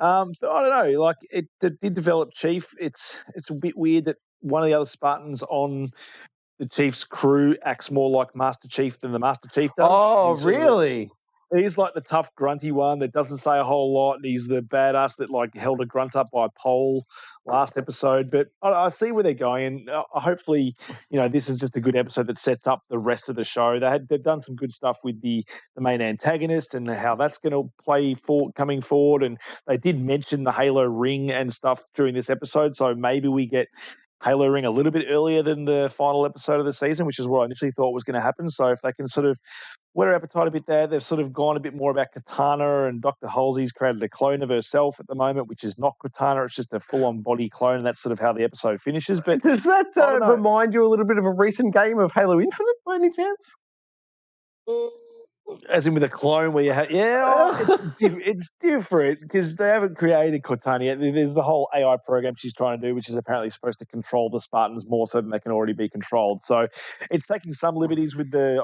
So I don't know, like it did develop Chief. It's a bit weird that one of the other Spartans on the Chief's crew acts more like Master Chief than the Master Chief does. Oh, really? He's like the tough, grunty one that doesn't say a whole lot. And he's the badass that like held a grunt up by a pole last episode. But I see where they're going. And hopefully, this is just a good episode that sets up the rest of the show. They've done some good stuff with the main antagonist and how that's going to play coming forward. And they did mention the Halo ring and stuff during this episode. So maybe we get Halo ring a little bit earlier than the final episode of the season, which is what I initially thought was going to happen. So if they can sort of whet our appetite a bit there, they've sort of gone a bit more about Cortana, and Dr. Halsey's created a clone of herself at the moment, which is not Cortana. It's just a full-on body clone, and that's sort of how the episode finishes. But does that remind you a little bit of a recent game of Halo Infinite by any chance? As in with a clone where you have, it's different because they haven't created Cortana yet. There's the whole AI program she's trying to do, which is apparently supposed to control the Spartans more so than they can already be controlled. So it's taking some liberties with the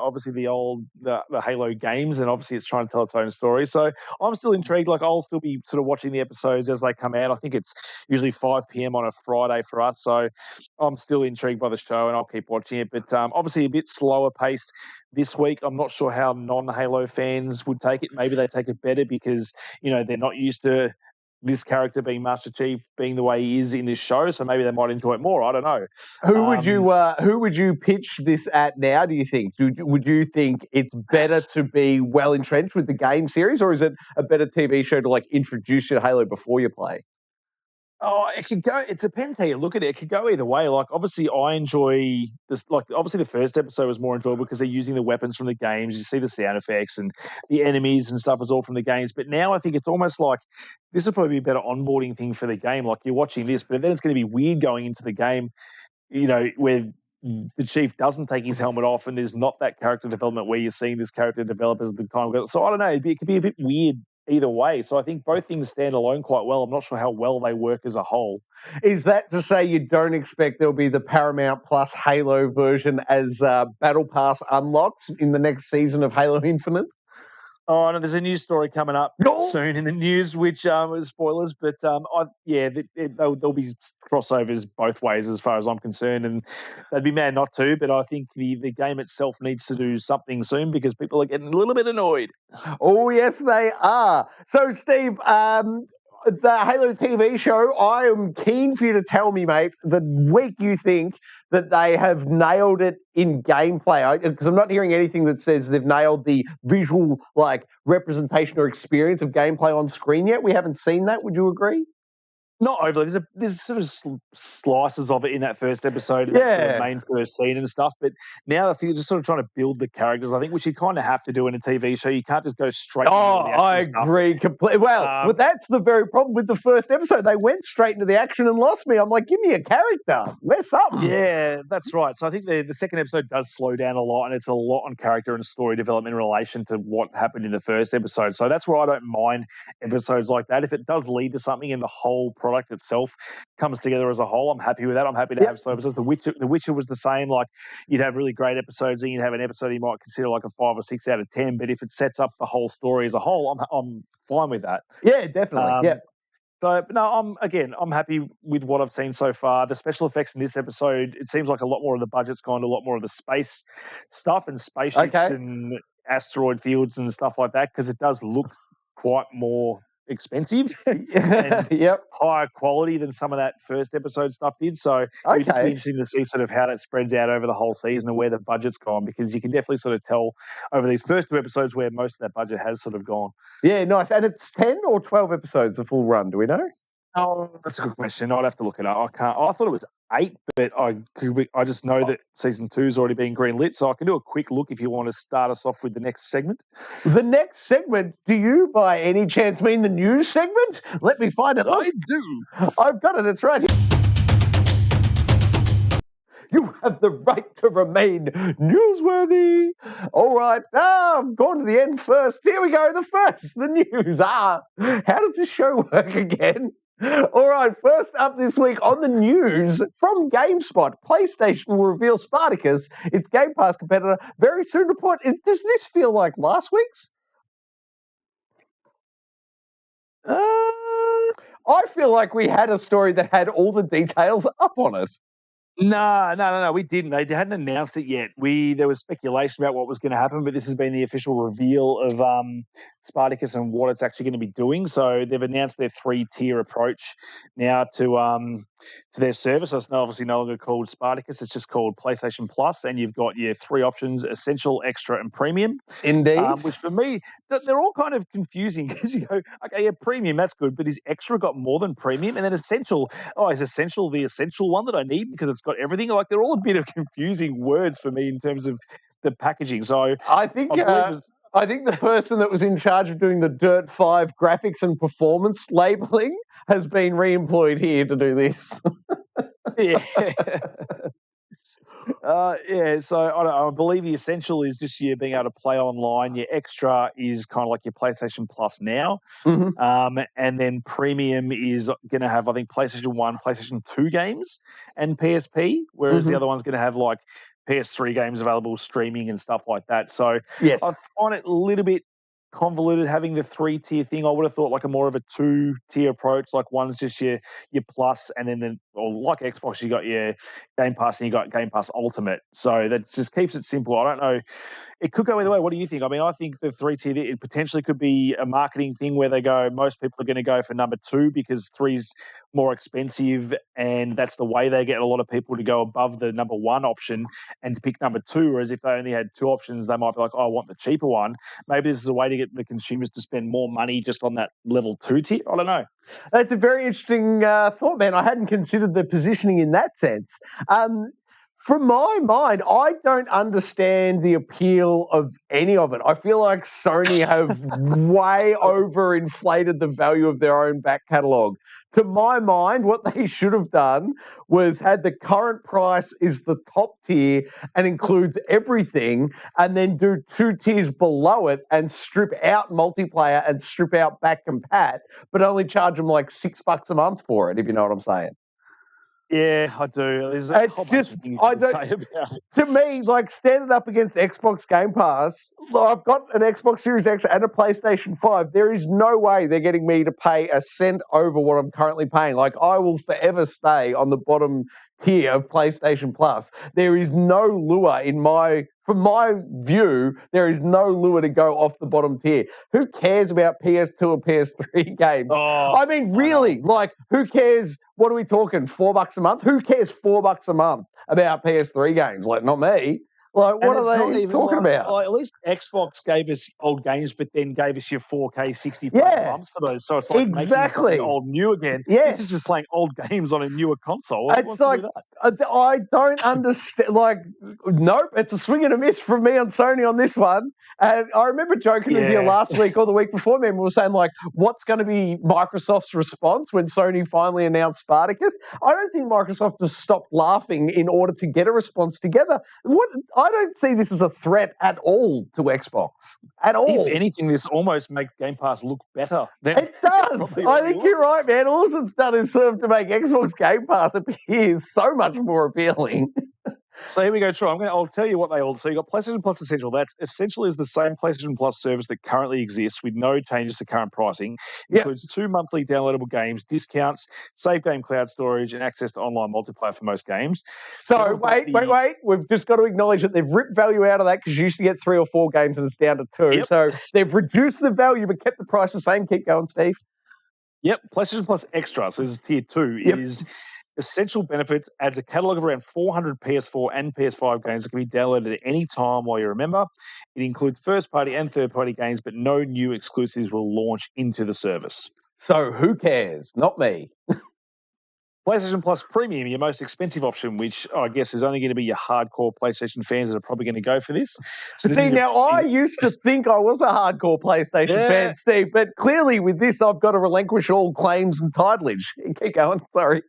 Halo games, and obviously it's trying to tell its own story. So I'm still intrigued. Like I'll still be sort of watching the episodes as they come out. I think it's usually 5 p.m. on a Friday for us. So I'm still intrigued by the show, and I'll keep watching it. But obviously a bit slower pace this week. I'm not sure how non-Halo fans would take it. Maybe they take it better because, they're not used to this character being Master Chief being the way he is in this show. So maybe they might enjoy it more. I don't know. Who would you pitch this at now, do you think? Would you think it's better to be well entrenched with the game series, or is it a better TV show to like introduce you to Halo before you play? Oh, it could go. It depends how you look at it. It could go either way. Like, obviously, I enjoy this. Like, obviously, the first episode was more enjoyable because they're using the weapons from the games. You see the sound effects and the enemies and stuff is all from the games. But now I think it's almost like this would probably be a better onboarding thing for the game. Like, you're watching this, but then it's going to be weird going into the game, where the Chief doesn't take his helmet off and there's not that character development where you're seeing this character develop as the time goes. So I don't know. It could be a bit weird either way. So I think both things stand alone quite well. I'm not sure how well they work as a whole. Is that to say you don't expect there'll be the Paramount Plus Halo version as Battle Pass unlocks in the next season of Halo Infinite? Oh, no, there's a news story coming up soon in the news, which is spoilers, but there'll be crossovers both ways as far as I'm concerned, and they'd be mad not to, but I think the game itself needs to do something soon because people are getting a little bit annoyed. Oh, yes, they are. So, Steve, the Halo TV show, I am keen for you to tell me, mate, the week you think that they have nailed it in gameplay. Because I'm not hearing anything that says they've nailed the visual representation or experience of gameplay on screen yet. We haven't seen that. Would you agree? Not overly. There's sort of slices of it in that first episode, and that sort of main first scene and stuff. But now I think they're just sort of trying to build the characters. I think which you kind of have to do in a TV show. You can't just go straight into all the action stuff. I agree completely. Well, that's the very problem with the first episode. They went straight into the action and lost me. I'm like, give me a character. Where's something? Yeah, that's right. So I think the second episode does slow down a lot, and it's a lot on character and story development in relation to what happened in the first episode. So that's where I don't mind episodes like that. If it does lead to something in the whole product itself comes together as a whole, I'm happy with that. I'm happy to have slow episodes. The Witcher was the same. Like, you'd have really great episodes, and you'd have an episode you might consider like a 5 or 6 out of 10. But if it sets up the whole story as a whole, I'm fine with that. Yeah, definitely. So, no, I'm happy with what I've seen so far. The special effects in this episode, it seems like a lot more of the budget's gone to a lot more of the space stuff and spaceships and asteroid fields and stuff like that, because it does look quite more expensive and higher quality than some of that first episode stuff did. So it'll just be interesting to see sort of how that spreads out over the whole season and where the budget's gone, because you can definitely sort of tell over these first 2 episodes where most of that budget has sort of gone. Yeah, nice. And it's 10 or 12 episodes, the full run, do we know? Oh, that's a good question. I'd have to look it up. I can't. I thought it was 8, but I just know that season 2's already been greenlit, so I can do a quick look if you want to start us off with the next segment. The next segment, do you by any chance mean the news segment? Let me find it. I do. I've got it. It's right here. You have the right to remain newsworthy. All right. I've gone to the end first. Here we go. The news. How does this show work again? All right, first up this week on the news from GameSpot, PlayStation will reveal Spartacus, its Game Pass competitor, very soon to put. Does this feel like last week's? I feel like we had a story that had all the details up on it. No, we didn't. They hadn't announced it yet. There was speculation about what was going to happen, but this has been the official reveal of Spartacus and what it's actually going to be doing. So they've announced their 3-tier approach now to their service. So it's obviously no longer called Spartacus. It's just called PlayStation Plus, and you've got your 3 options: Essential, Extra, and Premium. Indeed. Which for me, they're all kind of confusing because you go, okay, yeah, Premium, that's good, but is Extra got more than Premium? And then Essential, is Essential the essential one that I need because it's got everything? Like, they're all a bit of confusing words for me in terms of the packaging. So I think the person that was in charge of doing the Dirt 5 graphics and performance labeling has been re-employed here to do this. Yeah. So I believe the Essential is just you being able to play online. Your Extra is kind of like your PlayStation Plus now. Mm-hmm. And then Premium is going to have, I think, PlayStation 1, PlayStation 2 games and PSP, whereas the other one's going to have like PS3 games available, streaming and stuff like that. So yes. I find it a little bit convoluted having the 3-tier thing. I would have thought like a more of a 2-tier approach. Like, one's just your plus, and then like Xbox, you got your Game Pass and you got Game Pass Ultimate. So that just keeps it simple. I don't know. It could go either way. What do you think? I mean, I think the 3-tier, it potentially could be a marketing thing where they go, most people are going to go for number 2 because 3's more expensive, and that's the way they get a lot of people to go above the number 1 option and to pick number 2. Whereas if they only had 2 options, they might be like, I want the cheaper one. Maybe this is a way to get the consumers to spend more money just on that level 2 tier. I don't know. That's a very interesting thought, man. I hadn't considered the positioning in that sense. From my mind, I don't understand the appeal of any of it. I feel like Sony have way overinflated the value of their own back catalogue. To my mind, what they should have done was had the current price is the top tier and includes everything, and then do 2 tiers below it and strip out multiplayer and strip out back compat, but only charge them like $6 a month for it, if you know what I'm saying. Yeah, I do. There's a whole bunch of things you can say about it. To me, like, standing up against Xbox Game Pass, I've got an Xbox Series X and a PlayStation 5. There is no way they're getting me to pay a cent over what I'm currently paying. Like, I will forever stay on the bottom tier of PlayStation Plus. There is no lure from my view, there is no lure to go off the bottom tier. Who cares about PS2 or PS3 games? Oh, I mean, really, like, who cares? What are we talking? $4 a month? Who cares $4 a month about PS3 games? Like, not me. Like, what are they talking about? Like, at least Xbox gave us old games, but then gave us your 4K 60 bumps for those. So it's like making something old new again. Yes. This is just playing old games on a newer console. It's like, I don't understand. Like, nope, it's a swing and a miss from me on Sony on this one. And I remember joking with you last week or the week before, man, we were saying, like, what's going to be Microsoft's response when Sony finally announced Spartacus? I don't think Microsoft has stopped laughing in order to get a response together. I don't see this as a threat at all to Xbox. At all. If anything, this almost makes Game Pass look better. It does. I think you're right, man. All it's done is serve to make Xbox Game Pass appear so much more appealing. So here we go, Troy. I'll tell you what they all. So you got PlayStation Plus Essential. That's essentially is the same PlayStation Plus service that currently exists with no changes to current pricing. Includes 2 monthly downloadable games, discounts, save game cloud storage, and access to online multiplayer for most games. So wait. We've just got to acknowledge that they've ripped value out of that because you used to get 3 or 4 games and it's down to 2. Yep. So they've reduced the value but kept the price the same. Keep going, Steve. Yep. PlayStation Plus Extra. So this is tier 2. Yep. Is Essential benefits, adds a catalogue of around 400 PS4 and PS5 games that can be downloaded at any time while you're a member. It includes first-party and third-party games, but no new exclusives will launch into the service. So who cares? Not me. PlayStation Plus Premium, your most expensive option, which I guess is only going to be your hardcore PlayStation fans that are probably going to go for this. So see, now I used to think I was a hardcore PlayStation fan, Steve, but clearly with this, I've got to relinquish all claims and titleage. Keep going, sorry.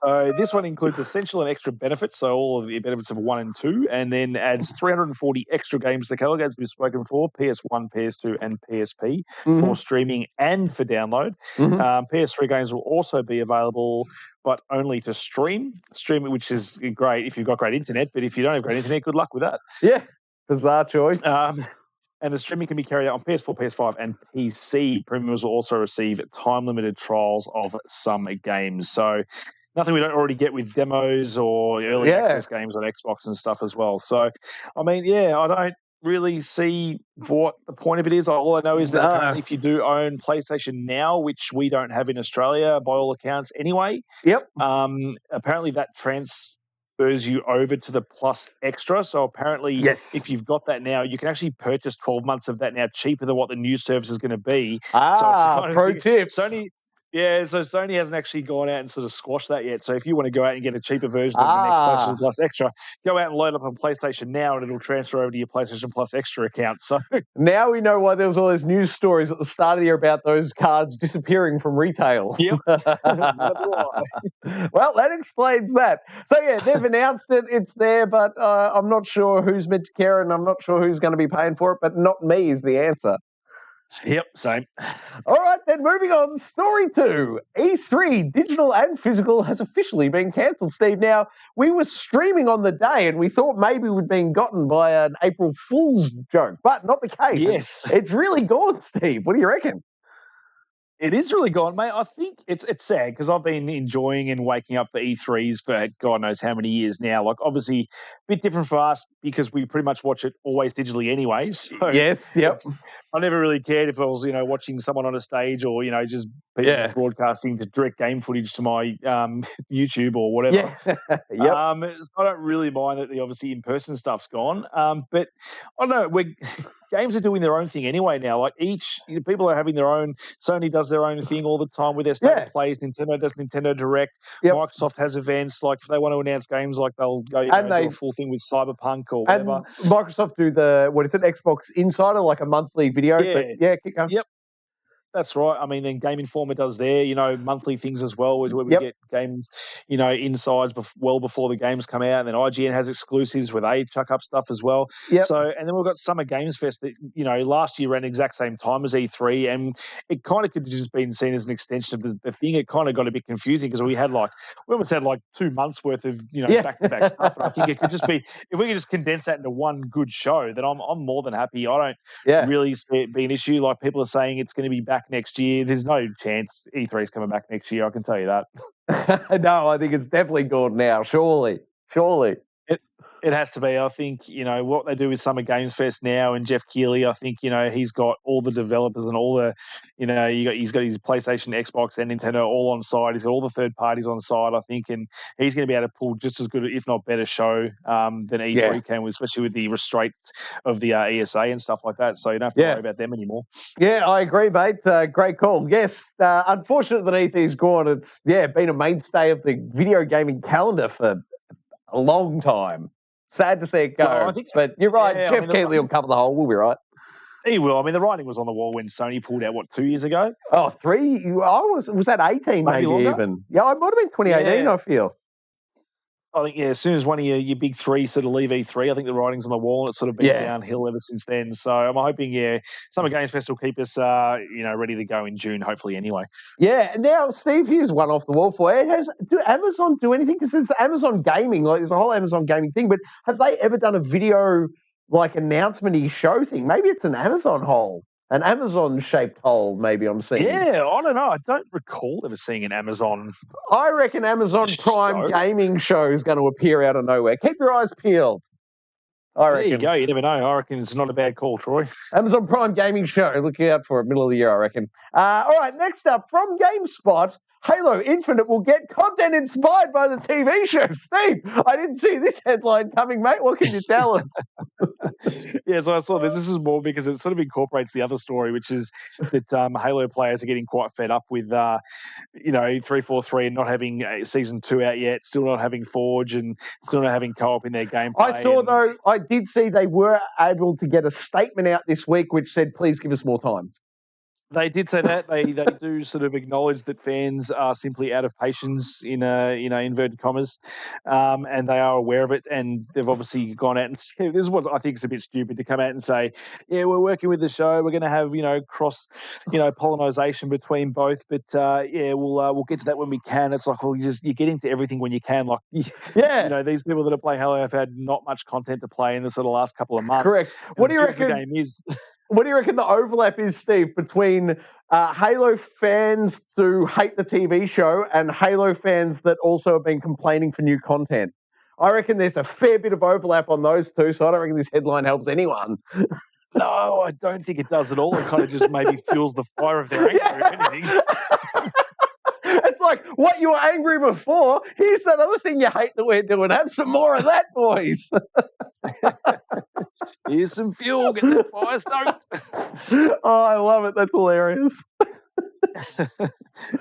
So this one includes essential and extra benefits, so all of the benefits of 1 and 2, and then adds 340 extra games to the catalogue, as we've spoken for, PS1, PS2, and PSP, for streaming and for download. PS3 games will also be available, but only to stream, which is great if you've got great internet, but if you don't have great internet, good luck with that. Yeah, bizarre choice. And the streaming can be carried out on PS4, PS5, and PC. Premiums will also receive time-limited trials of some games. So nothing we don't already get with demos or early access games on Xbox and stuff as well. So, I mean, I don't really see what the point of it is. All I know is that apparently if you do own PlayStation Now, which we don't have in Australia by all accounts anyway, apparently that transfers you over to the Plus Extra. So apparently if you've got that now, you can actually purchase 12 months of that now cheaper than what the new service is going to be. Pro tips. So Sony hasn't actually gone out and sort of squashed that yet. So if you want to go out and get a cheaper version of the next PlayStation Plus Extra, go out and load up on PlayStation Now and it'll transfer over to your PlayStation Plus Extra account. So now we know why there was all those news stories at the start of the year about those cards disappearing from retail. Yep. Well, that explains that. So they've announced it. It's there, but I'm not sure who's meant to care and I'm not sure who's going to be paying for it, but not me is the answer. Yep, same. All right, then moving on. Story 2. E3, digital and physical, has officially been cancelled, Steve. Now, we were streaming on the day and we thought maybe we'd been gotten by an April Fool's joke, but not the case. Yes. It's really gone, Steve. What do you reckon? It is really gone, mate. I think it's sad because I've been enjoying and waking up for E3s for God knows how many years now. Like, obviously, a bit different for us because we pretty much watch it always digitally anyway. So yes, yep. I never really cared if I was, watching someone on a stage or, just people broadcasting to direct game footage to my YouTube or whatever. Yeah. So I don't really mind that the obviously in-person stuff's gone. But I don't know, games are doing their own thing anyway now. Like people are having their own. Sony does their own thing all the time with their state of plays. Nintendo does Nintendo Direct. Yep. Microsoft has events. Like if they want to announce games, like they'll go do a full thing with Cyberpunk or whatever. And Microsoft do the Xbox Insider, like a monthly video. Yeah. But keep going. Yep. That's right. I mean, then Game Informer does their, monthly things as well, where we get game, insides well before the games come out. And then IGN has exclusives where they chuck up stuff as well. Yep. So, and then we've got Summer Games Fest that, last year ran the exact same time as E3, and it kind of could have just been seen as an extension of the thing. It kind of got a bit confusing because we almost had 2 months worth of, back-to-back stuff. And I think it could just be, if we could just condense that into one good show, then I'm more than happy. I don't really see it being an issue. Like people are saying it's going to be back next year. There's no chance E3 is coming back next year. I can tell you that. No, I think it's definitely gone now. Surely. It has to be. I think, what they do with Summer Games Fest now and Jeff Keighley, I think, he's got all the developers and all the, he's got his PlayStation, Xbox and Nintendo all on side. He's got all the third parties on side, I think, and he's going to be able to pull just as good, if not better show than E3 can, especially with the restraints of the ESA and stuff like that. So you don't have to worry about them anymore. Yeah, I agree, mate. Great call. Yes, unfortunate that E3's gone. It's, been a mainstay of the video gaming calendar for a long time. Sad to see it go, well, but you're right. Jeff Keighley will cover the whole. We'll be right. He will. I mean, the writing was on the wall when Sony pulled out, 2 years ago? Oh, 3? Was that 18 maybe even? Yeah, it might have been 2018, I feel. I think, as soon as one of your big three sort of leave E3, I think the writing's on the wall and it's sort of been downhill ever since then. So I'm hoping, Summer Games Fest will keep us, ready to go in June, hopefully anyway. Yeah. Now, Steve, here's one off the wall for you. Do Amazon do anything? Because it's Amazon Gaming, there's a whole Amazon Gaming thing, but have they ever done a video, announcement-y show thing? Maybe it's an Amazon hole. An Amazon-shaped hole, maybe I'm seeing. Yeah, I don't know. I don't recall ever seeing an Amazon. I reckon Amazon Prime gaming show is going to appear out of nowhere. Keep your eyes peeled. I reckon. There you go. You never know. I reckon it's not a bad call, Troy. Amazon Prime gaming show. Look out for it, middle of the year, I reckon. All right, next up, from GameSpot, Halo Infinite will get content inspired by the TV show. Steve, I didn't see this headline coming, mate. What can you tell us? Yeah, so I saw this. This is more because it sort of incorporates the other story, which is that Halo players are getting quite fed up with, 343 and not having Season 2 out yet, still not having Forge and still not having co-op in their gameplay. I did see they were able to get a statement out this week which said, please give us more time. They did say that. They do sort of acknowledge that fans are simply out of patience in inverted commas, and they are aware of it. And they've obviously gone out and said, this is what I think is a bit stupid to come out and say, yeah, we're working with the show. We're going to have cross pollination between both, but we'll get to that when we can. It's like, well, you're getting to everything when you can. Like, these people that are playing Halo have had not much content to play in the sort of last couple of months. Correct. What do you reckon? The game is. What do you reckon the overlap is, Steve, between Halo fans who hate the TV show and Halo fans that also have been complaining for new content? I reckon there's a fair bit of overlap on those two, so I don't reckon this headline helps anyone. No, I don't think it does at all. It kind of just maybe fuels the fire of their anger, if anything. It's like, what you were angry before, here's that other thing you hate that we're doing. Have some more of that, boys. Here's some fuel, get that fire stoked. Oh, I love it. That's hilarious.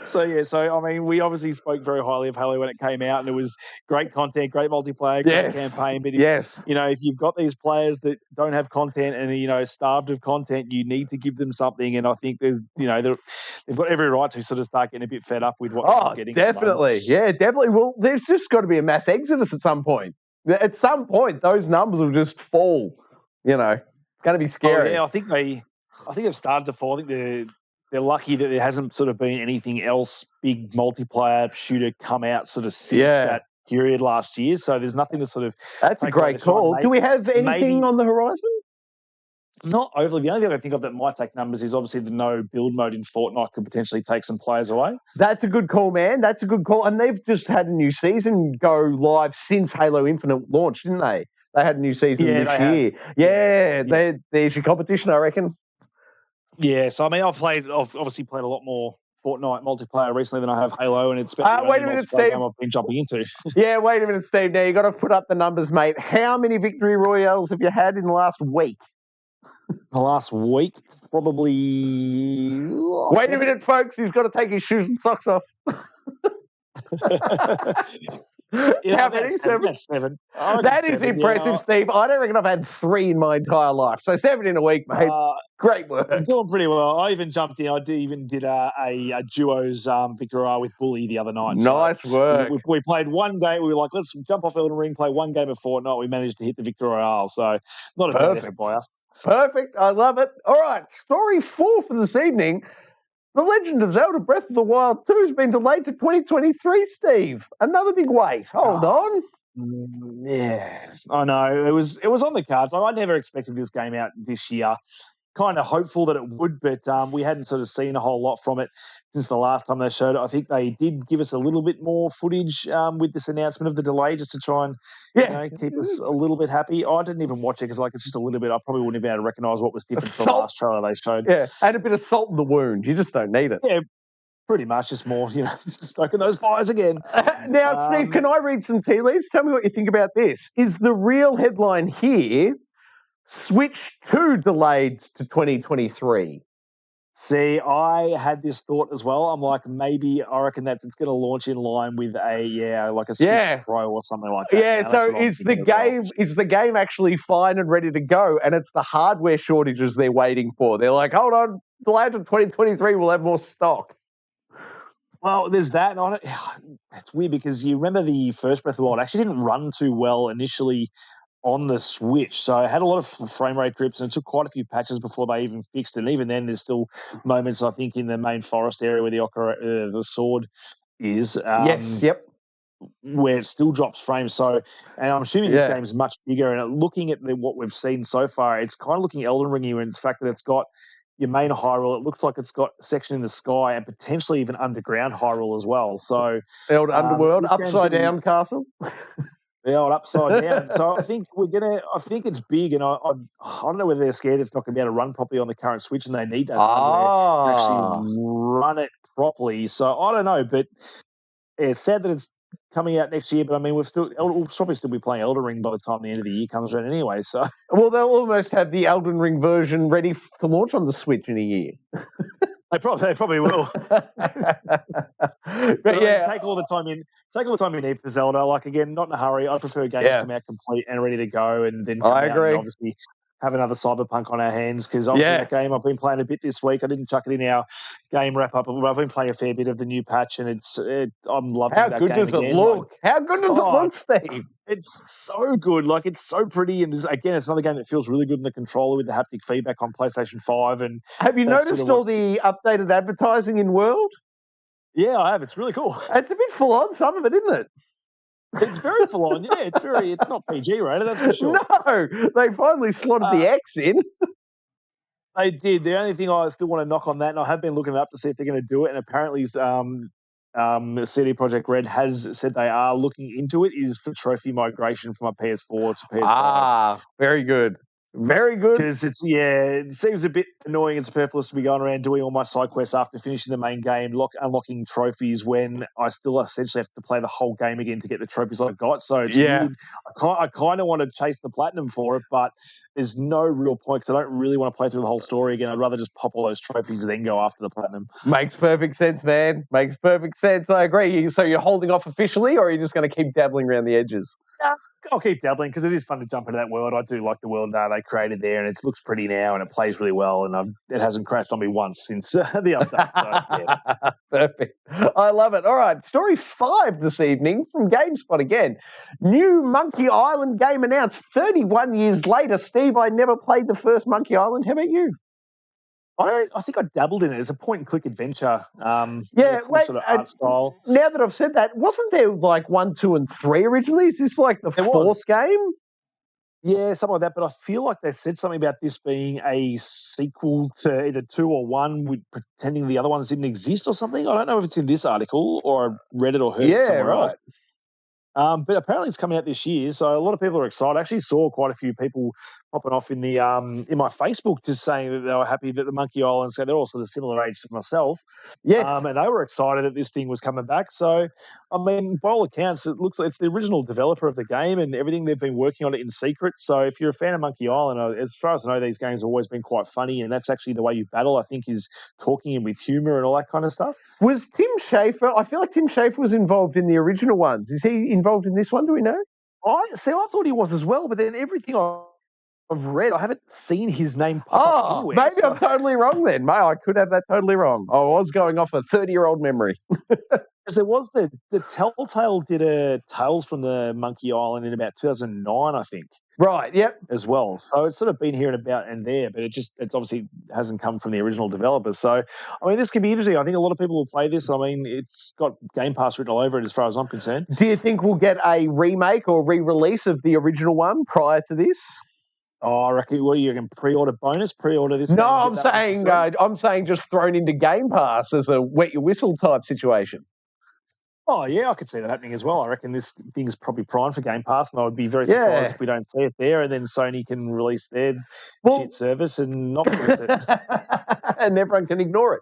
So I mean, we obviously spoke very highly of Halo when it came out, and it was great content, great multiplayer, great campaign. But if you've got these players that don't have content and are starved of content, you need to give them something. And I think they've got every right to sort of start getting a bit fed up with what they're getting. Definitely, definitely. Well, there's just got to be a mass exodus at some point. At some point, those numbers will just fall. It's going to be scary. Oh, yeah, I think they've started to fall. I think they're lucky that there hasn't sort of been anything else big multiplayer shooter come out sort of since that period last year. So there's nothing to sort of. That's a great call. Do we have anything on the horizon? Not overly. The only thing I think of that might take numbers is obviously the no build mode in Fortnite could potentially take some players away. That's a good call, man. That's a good call. And they've just had a new season go live since Halo Infinite launched, didn't they? They had a new season this year. Yeah, there's your competition, I reckon. Yeah, so I mean, I've obviously played a lot more Fortnite multiplayer recently than I have Halo, and it's been wait a minute, Steve. I've been jumping into. Yeah, wait a minute, Steve. Now you got to put up the numbers, mate. How many victory royales have you had in the last week? The last week, probably. Wait a minute, folks. He's got to take his shoes and socks off. How many? Seven? That's 7. That is impressive, Steve. I don't reckon I've had 3 in my entire life. So 7 in a week, mate. Great work. I'm doing pretty well. I even jumped in. I did a duos Victoria with Bully the other night. Nice work. We played one game. We were like, let's jump off Elden Ring, play one game of Fortnite. We managed to hit the Victoria. So not a bad effort by us. Perfect. I love it. All right. Story 4 for this evening. The Legend of Zelda Breath of the Wild 2 has been delayed to 2023, Steve. Another big wait. Hold on. Yeah, I know. It was on the cards. I never expected this game out this year. Kind of hopeful that it would, but we hadn't sort of seen a whole lot from it since the last time they showed it. I think they did give us a little bit more footage with this announcement of the delay just to try and keep us a little bit happy. I didn't even watch it because it's just a little bit. I probably wouldn't have been able to recognise what was different from the last trailer they showed. Yeah, and a bit of salt in the wound. You just don't need it. Yeah, pretty much. Just more, just stoking those fires again. Now, Steve, can I read some tea leaves? Tell me what you think about this. Is the real headline here Switch 2 delayed to 2023? See, I had this thought as well. I'm like, maybe I reckon that it's going to launch in line with a Switch Pro or something like that. Yeah, so is the game actually fine and ready to go, and it's the hardware shortages they're waiting for? They're like, hold on, delayed to 2023, we'll have more stock. Well, there's that. And it's weird because you remember the first Breath of the Wild actually didn't run too well initially on the Switch. So it had a lot of frame rate trips and it took quite a few patches before they even fixed it. And even then, there's still moments, I think, in the main forest area where the sword is. Where it still drops frames. So, and I'm assuming this game is much bigger. And looking at what we've seen so far, it's kind of looking Elden Ring-y in the fact that it's got your main Hyrule. It looks like it's got a section in the sky and potentially even underground Hyrule as well. So, the old underworld, upside down castle. The old upside down. So I think I think it's big, and I don't know whether they're scared it's not going to be able to run properly on the current Switch, and they need that hardware to actually run it properly. So I don't know, but it's sad that it's coming out next year. But I mean, we'll probably still be playing Elden Ring by the time the end of the year comes around anyway. So well, they'll almost have the Elden Ring version ready to launch on the Switch in a year. They probably will. But take all the time you need for Zelda. Like, again, not in a hurry. I prefer games to come out complete and ready to go, and then come out and obviously have another Cyberpunk on our hands, because obviously that game I've been playing a bit this week. I didn't chuck it in our game wrap up, but I've been playing a fair bit of the new patch, and I'm loving that game. How good does it look? How good does it look, Steve? It's so good. Like, it's so pretty, and again, it's another game that feels really good in the controller with the haptic feedback on PlayStation 5. And have you noticed all the updated advertising in World? Yeah, I have. It's really cool. It's a bit full on, some of it, isn't it? It's very full on. Yeah, it's not PG rated, that's for sure. No, they finally slotted the X in. They did. The only thing I still want to knock on that, and I have been looking it up to see if they're going to do it, and apparently CD Projekt Red has said they are looking into it, is for trophy migration from a PS4 to PS5. Ah, very good. Very good. Because it seems a bit annoying and superfluous to be going around doing all my side quests after finishing the main game, unlocking trophies when I still essentially have to play the whole game again to get the trophies I got. So it's weird. I kind of want to chase the platinum for it, but there's no real point because I don't really want to play through the whole story again. I'd rather just pop all those trophies and then go after the platinum. Makes perfect sense, man. Makes perfect sense. I agree. So you're holding off officially, or are you just going to keep dabbling around the edges? I'll keep dabbling because it is fun to jump into that world. I do like the world they created there, and it looks pretty now, and it plays really well, and it hasn't crashed on me once since the update. So, Perfect. I love it. All right, story 5 this evening from GameSpot again. New Monkey Island game announced 31 years later. Steve, I never played the first Monkey Island. How about you? I think I dabbled in it. It's a point-and-click adventure. Wait, sort of art style. Now that I've said that, wasn't there like 1, 2, and 3 originally? Is this like the fourth game? Yeah, something like that. But I feel like they said something about this being a sequel to either 2 or 1, with pretending the other ones didn't exist or something. I don't know if it's in this article or I read it or heard it somewhere else. But apparently it's coming out this year, so a lot of people are excited. I actually saw quite a few people popping off in the in my Facebook just saying that they were happy that the Monkey Islands, so they're all sort of similar age to myself. Yes. And they were excited that this thing was coming back. So, I mean, by all accounts, it looks like it's the original developer of the game and everything. They've been working on it in secret. So if you're a fan of Monkey Island, as far as I know, these games have always been quite funny, and that's actually the way you battle, I think, is talking in with humour and all that kind of stuff. Was Tim Schafer, I feel like Tim Schafer was involved in the original ones. Is he involved in this one? Do we know? I thought he was as well, but then everything I've read, I haven't seen his name pop up anywhere. Maybe I'm totally wrong then. I could have that totally wrong. I was going off a 30-year-old memory. Because there was the Telltale did a Tales from the Monkey Island in about 2009, I think. Right, yep. As well. So it's sort of been here and about and there, but it obviously hasn't come from the original developers. So, I mean, this could be interesting. I think a lot of people will play this. I mean, it's got Game Pass written all over it as far as I'm concerned. Do you think we'll get a remake or re-release of the original one prior to this? Oh, I reckon. What, you can pre-order bonus? Pre-order this? No, I'm saying just thrown into Game Pass as a wet your whistle type situation. Oh, yeah, I could see that happening as well. I reckon this thing's probably primed for Game Pass, and I would be very surprised if we don't see it there, and then Sony can release their shit service and not release it. And everyone can ignore it.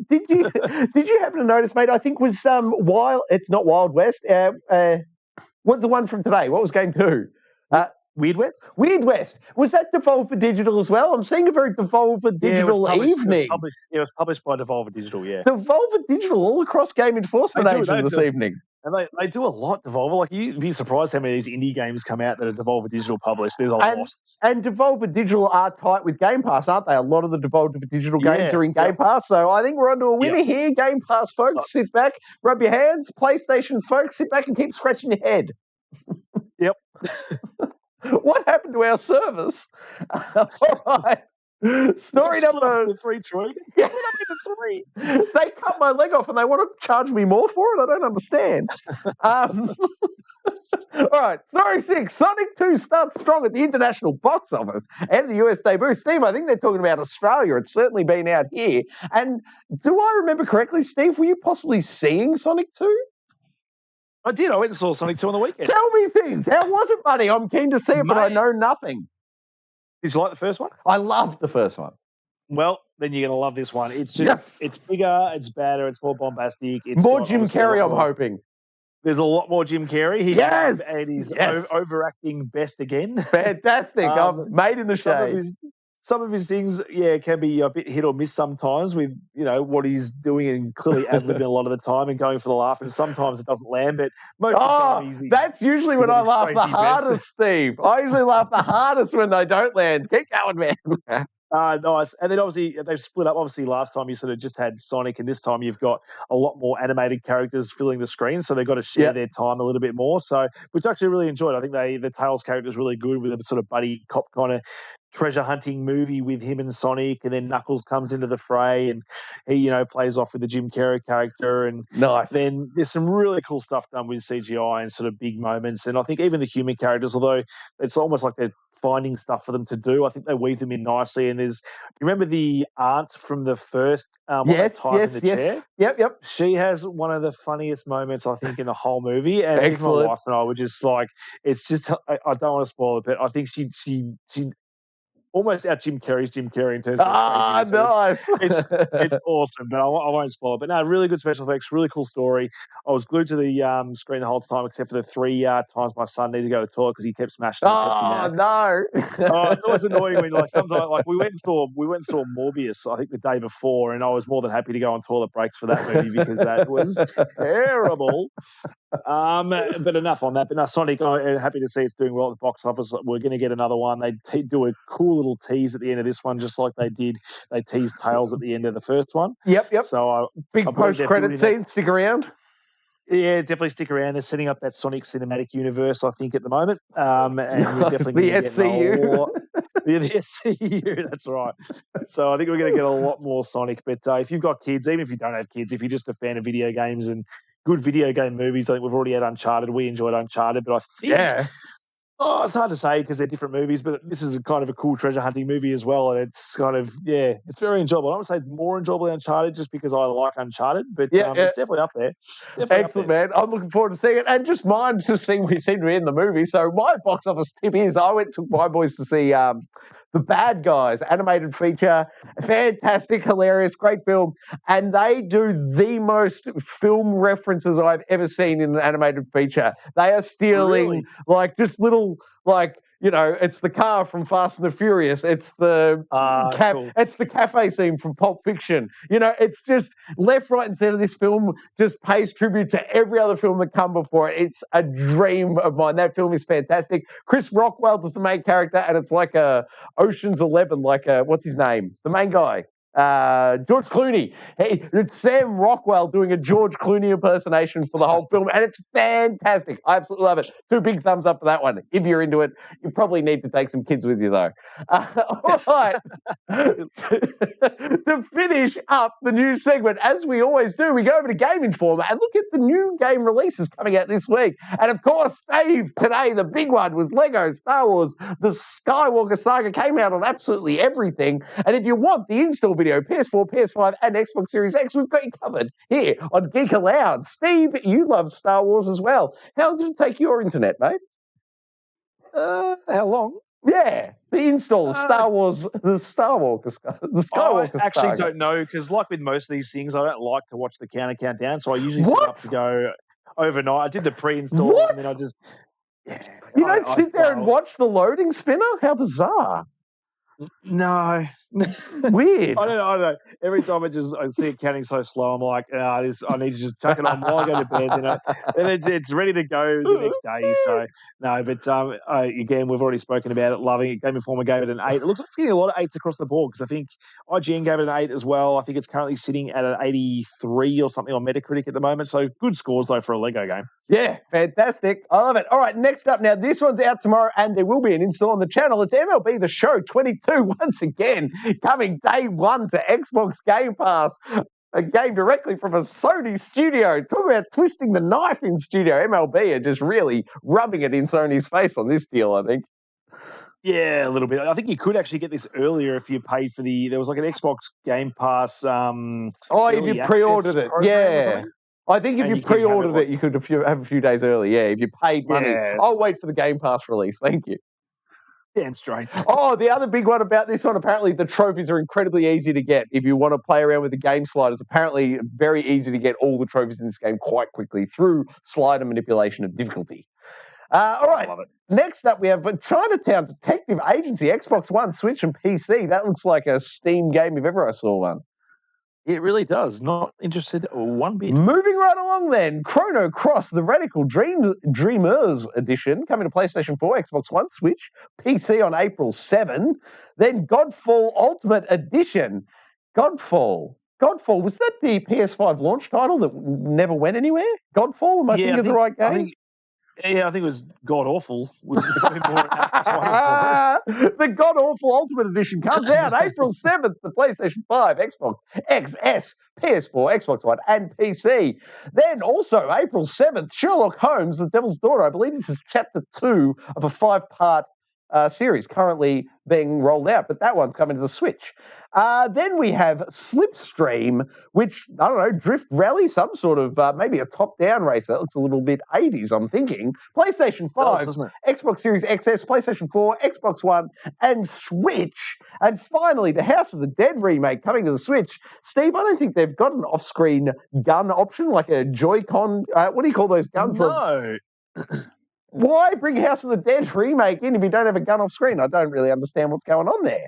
Did you happen to notice, mate, I think was it's not Wild West. What's the one from today? What was game 2? Weird West? Weird West. Was that Devolver Digital as well? I'm seeing a very Devolver Digital evening. It was published by Devolver Digital, yeah. Devolver Digital all across Game Enforcement Agent this evening. And they do a lot, Devolver. Like, you'd be surprised how many of these indie games come out that are Devolver Digital published. There's a lot. And Devolver Digital are tight with Game Pass, aren't they? A lot of the Devolver Digital games are in Game Pass. So I think we're onto a winner here. Game Pass folks, sit back, rub your hands. PlayStation folks, sit back and keep scratching your head. Yep. What happened to our service? All right. Story number 3, Troy. Yeah. They cut my leg off and they want to charge me more for it? I don't understand. All right. Story 6. Sonic 2 starts strong at the international box office and the US debut. Steve, I think they're talking about Australia. It's certainly been out here. And do I remember correctly, Steve, were you possibly seeing Sonic 2? I did. I went and saw Sonic 2 on the weekend. Tell me things. How was it, buddy? I'm keen to see it, but I know nothing. Did you like the first one? I loved the first one. Well, then you're going to love this one. It's just, it's bigger, it's badder, it's more bombastic. It's more Jim Carrey, I'm hoping. There's a lot more Jim Carrey. And he's overacting best again. Fantastic. Made in the shade. Some of his things, can be a bit hit or miss sometimes with, what he's doing and clearly ad-libbing a lot of the time and going for the laugh. And sometimes it doesn't land, but most of the time that's usually when I laugh the hardest, Steve. I usually laugh the hardest when they don't land. Keep going, man. Nice. And then obviously they've split up. Obviously last time you sort of just had Sonic, and this time you've got a lot more animated characters filling the screen, so they've got to share their time a little bit more. So, which I actually really enjoyed. I think the Tails character is really good with a sort of buddy cop kind of treasure hunting movie with him and Sonic, and then Knuckles comes into the fray and he, plays off with the Jim Carrey character. And then there's some really cool stuff done with CGI and sort of big moments. And I think even the human characters, although it's almost like they're finding stuff for them to do, I think they weave them in nicely. And you remember the aunt from the first in the chair? Yep. She has one of the funniest moments, I think, in the whole movie. And my wife and I were just like, it's just, I don't want to spoil it, but I think she almost out Jim Carrey's Jim Carrey in terms of nice. It's awesome, but I won't spoil it. But no, really good special effects, really cool story. I was glued to the screen the whole time, except for the 3 times my son needed to go to the toilet because he kept smashing the Pepsi Max. No! It's always annoying when sometimes we went and saw Morbius, I think the day before, and I was more than happy to go on toilet breaks for that movie because that was terrible. But enough on that. But no, Sonic, I'm happy to see it's doing well at the box office. We're going to get another one. They do a cool little tease at the end of this one, just like they teased Tails at the end of the first one. Yep. So big post-credit scene. Stick around. Yeah, definitely stick around. They're setting up that Sonic cinematic universe, I think, at the moment. And we're definitely the SCU. The SCU, that's right. So I think we're going to get a lot more Sonic. But if you've got kids, even if you don't have kids, if you're just a fan of video games and good video game movies, I think we've already had Uncharted. We enjoyed Uncharted, but I think it's hard to say because they're different movies, but this is kind of a cool treasure hunting movie as well. And it's kind of, it's very enjoyable. I would say more enjoyable than Uncharted just because I like Uncharted, but it's definitely up there. Excellent, man. I'm looking forward to seeing it. And just mine to see we seem to be in the movie. So my box office tip is I took my boys to see The Bad Guys, animated feature. Fantastic, hilarious, great film. And they do the most film references I've ever seen in an animated feature. They are stealing just little it's the car from Fast and the Furious. It's the cool. It's the cafe scene from Pulp Fiction. It's just left, right, and center. This film just pays tribute to every other film that come before it. It's a dream of mine. That film is fantastic. Chris Rockwell does the main character, and it's like a Ocean's 11, like what's his name? The main guy. George Clooney. Hey, it's Sam Rockwell doing a George Clooney impersonation for the whole film, and it's fantastic. I absolutely love it. 2 big thumbs up for that one. If you're into it, you probably need to take some kids with you, though. All right. To finish up the news segment, as we always do, we go over to Game Informer and look at the new game releases coming out this week. And of course, Steve, today the big one was Lego Star Wars. The Skywalker Saga came out on absolutely everything. And if you want the install video, PS4, PS5, and Xbox Series X, we've got you covered here on Geek Aloud. Steve, you love Star Wars as well. How did it take your internet, mate? How long? Yeah, the install, Star Wars, the Skywalker I actually don't know, because like with most of these things, I don't like to watch the countdown, so I usually set up to go overnight. I did the pre-install, and then I just... Yeah, you don't sit there and watch the loading spinner? How bizarre. No. Weird. I don't know. Every time I see it counting so slow, I'm like, I need to just chuck it on while I go to bed. And it's ready to go the next day. So, no, but again, we've already spoken about it, loving it. Game Informer gave it an 8. It looks like it's getting a lot of 8s across the board, because I think IGN gave it an 8 as well. I think it's currently sitting at an 83 or something on Metacritic at the moment. So good scores, though, for a Lego game. Yeah, fantastic. I love it. All right, next up now, this one's out tomorrow, and there will be an install on the channel. It's MLB The Show 22 once again, coming day one to Xbox Game Pass. A game directly from a Sony studio. Talk about twisting the knife in studio. MLB are just really rubbing it in Sony's face on this deal, I think. Yeah, a little bit. I think you could actually get this earlier if you paid for there was like an Xbox Game Pass. If you pre-ordered it. Yeah. I think if you pre-ordered it, you could have a few days early. Yeah, if you paid money. Yeah. I'll wait for the Game Pass release. Thank you. Damn straight. Oh, the other big one about this one, apparently the trophies are incredibly easy to get. If you want to play around with the game sliders, apparently very easy to get all the trophies in this game quite quickly through slider manipulation of difficulty. All right, next up we have Chinatown Detective Agency, Xbox One, Switch and PC. That looks like a Steam game if ever I saw one. It really does. Not interested one bit. Moving right along then, Chrono Cross, the Radical Dreamers Edition, coming to PlayStation 4, Xbox One, Switch, PC on April 7. Then Godfall Ultimate Edition. Godfall, was that the PS5 launch title that never went anywhere? Godfall, am I thinking of the right game? I think it was God Awful. The God Awful Ultimate Edition comes out April 7th for PlayStation 5, Xbox XS, PS4, Xbox One, and PC. Then also April 7th, Sherlock Holmes, The Devil's Daughter. I believe this is chapter 2 of a 5-part series currently being rolled out, but that one's coming to the Switch. Then we have Slipstream, which, I don't know, Drift Rally, some sort of, maybe a top-down race. That looks a little bit 80s, I'm thinking. PlayStation 5, Xbox Series XS, PlayStation 4, Xbox One, and Switch. And finally, the House of the Dead remake coming to the Switch. Steve, I don't think they've got an off-screen gun option, like a Joy-Con. What do you call those guns? No. Why bring House of the Dead remake in if you don't have a gun off screen? I don't really understand what's going on there.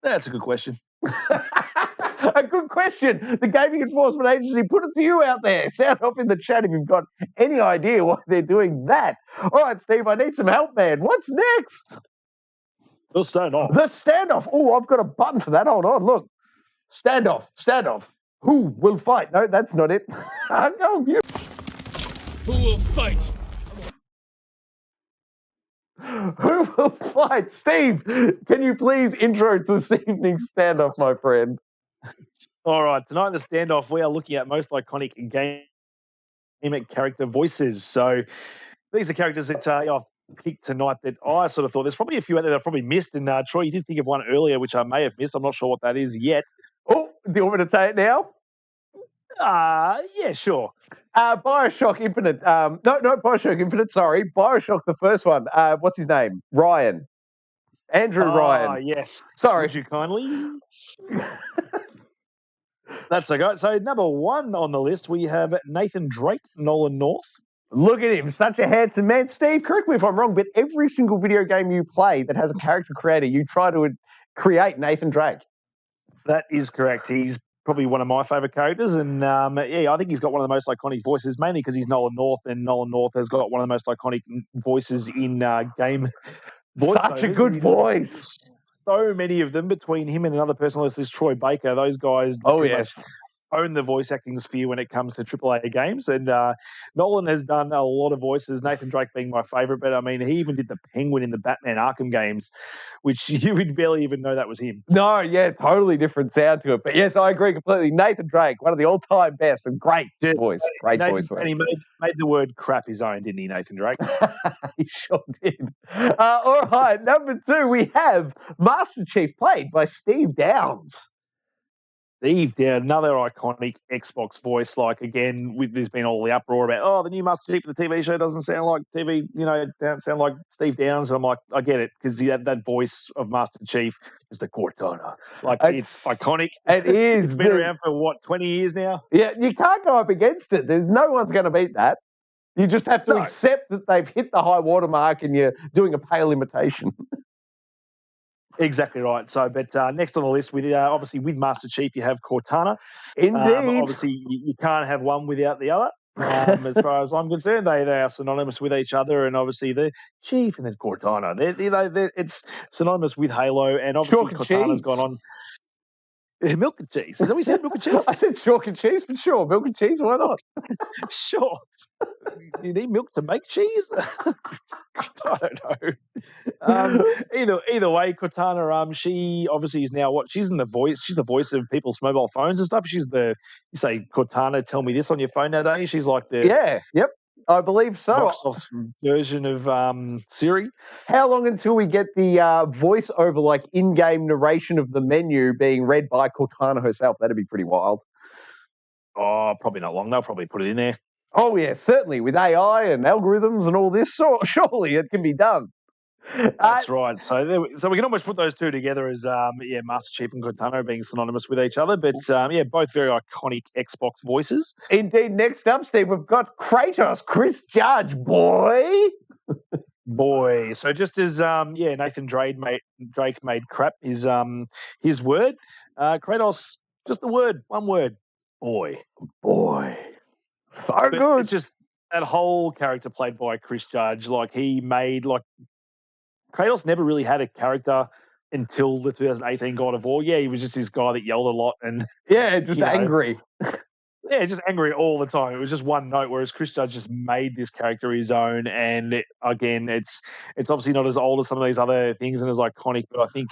That's a good question. A good question. The Gaming Enforcement Agency put it to you out there. Sound off in the chat if you've got any idea why they're doing that. All right, Steve, I need some help, man. What's next? The standoff. The standoff. Oh, I've got a button for that. Hold on, look. Standoff. Who will fight? No, that's not it. Go on, you. Who will fight? Who will fight? Steve, can you please intro to this evening's standoff, my friend? All right, tonight in the standoff, we are looking at most iconic game character voices. So these are characters that I've picked tonight that I sort of thought there's probably a few out there that I've probably missed. And Troy, you did think of one earlier, which I may have missed. I'm not sure what that is yet. Oh, do you want me to say it now? Yeah, sure. Bioshock Infinite. No, not Bioshock Infinite, sorry. Bioshock, the first one. What's his name? Ryan. Andrew Ryan. Yes. Sorry. Would you kindly? That's okay. So number one on the list, we have Nathan Drake, Nolan North. Look at him, such a handsome man. Steve, correct me if I'm wrong, but every single video game you play that has a character creator, you try to create Nathan Drake. That is correct. He's probably one of my favourite characters, and I think he's got one of the most iconic voices, mainly because he's Nolan North, and Nolan North has got one of the most iconic voices in game. Such a good voice. So many of them between him and another person, this is Troy Baker. Those guys own the voice acting sphere when it comes to AAA games. And Nolan has done a lot of voices, Nathan Drake being my favourite. But, I mean, he even did the Penguin in the Batman Arkham games, which you would barely even know that was him. No, yeah, totally different sound to it. But, yes, I agree completely. Nathan Drake, one of the all-time best and great voice. Great voice. And he made the word crap his own, didn't he, Nathan Drake? He sure did. All right, number 2, we have Master Chief, played by Steve Downes. Steve Downes, another iconic Xbox voice. Like, again, there's been all the uproar about, the new Master Chief of the TV show doesn't sound like TV, don't sound like Steve Downes. I'm like, I get it, because that voice of Master Chief is the Cortana. Like, it's iconic. It is. It's been around for, 20 years now? Yeah, you can't go up against it. There's no one's going to beat that. You just have to accept that they've hit the high watermark and you're doing a pale imitation. Exactly right. So, but next on the list, with obviously with Master Chief, you have Cortana. Indeed. Obviously, you can't have one without the other. As far as I'm concerned, they are synonymous with each other, and obviously the Chief and then Cortana. It's synonymous with Halo, and obviously Cortana's gone on. Milk and cheese. Is that what you said? Milk and cheese? I said chalk and cheese, but sure, milk and cheese. Why not? Sure. You need milk to make cheese? I don't know. Either way, Cortana, she obviously is now she's in the voice. She's the voice of people's mobile phones and stuff. She's you say, Cortana, tell me this on your phone nowadays. She's like the yep. I believe so. Microsoft's version of Siri. How long until we get the voice over, like in-game narration of the menu being read by Cortana herself? That'd be pretty wild. Oh, probably not long. They'll probably put it in there. Oh, yeah, certainly. With AI and algorithms and all this, surely it can be done. That's right. So we can almost put those two together as, Master Chief and Cortana being synonymous with each other. But, both very iconic Xbox voices. Indeed. Next up, Steve, we've got Kratos, Chris Judge, boy. So just as, Nathan Drake made crap his word, Kratos, just the word, one word, boy. So good. It's just that whole character played by Chris Judge. Like, he made, Kratos never really had a character until the 2018 God of War. Yeah, he was just this guy that yelled a lot and... Yeah, just angry. Yeah, just angry all the time. It was just one note, whereas Chris Judge just made this character his own. And, it's obviously not as old as some of these other things and as iconic, but I think...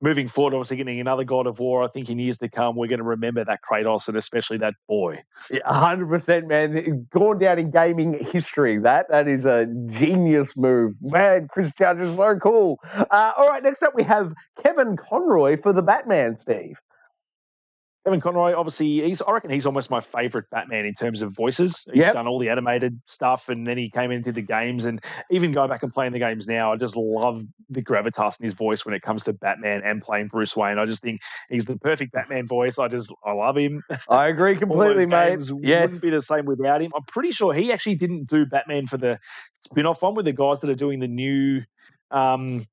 moving forward, obviously getting another God of War, I think in years to come, we're going to remember that Kratos and especially that boy. Yeah, 100%, man. Gone down in gaming history. That is a genius move. Man, Chris Judge is so cool. All right, next up we have Kevin Conroy for the Batman, Steve. Kevin Conroy, obviously, I reckon he's almost my favourite Batman in terms of voices. He's done all the animated stuff, and then he came into the games. And even going back and playing the games now, I just love the gravitas in his voice when it comes to Batman and playing Bruce Wayne. I just think he's the perfect Batman voice. I love him. I agree completely, mate. Yes. Wouldn't be the same without him. I'm pretty sure he actually didn't do Batman for the spin-off one with the guys that are doing the new... the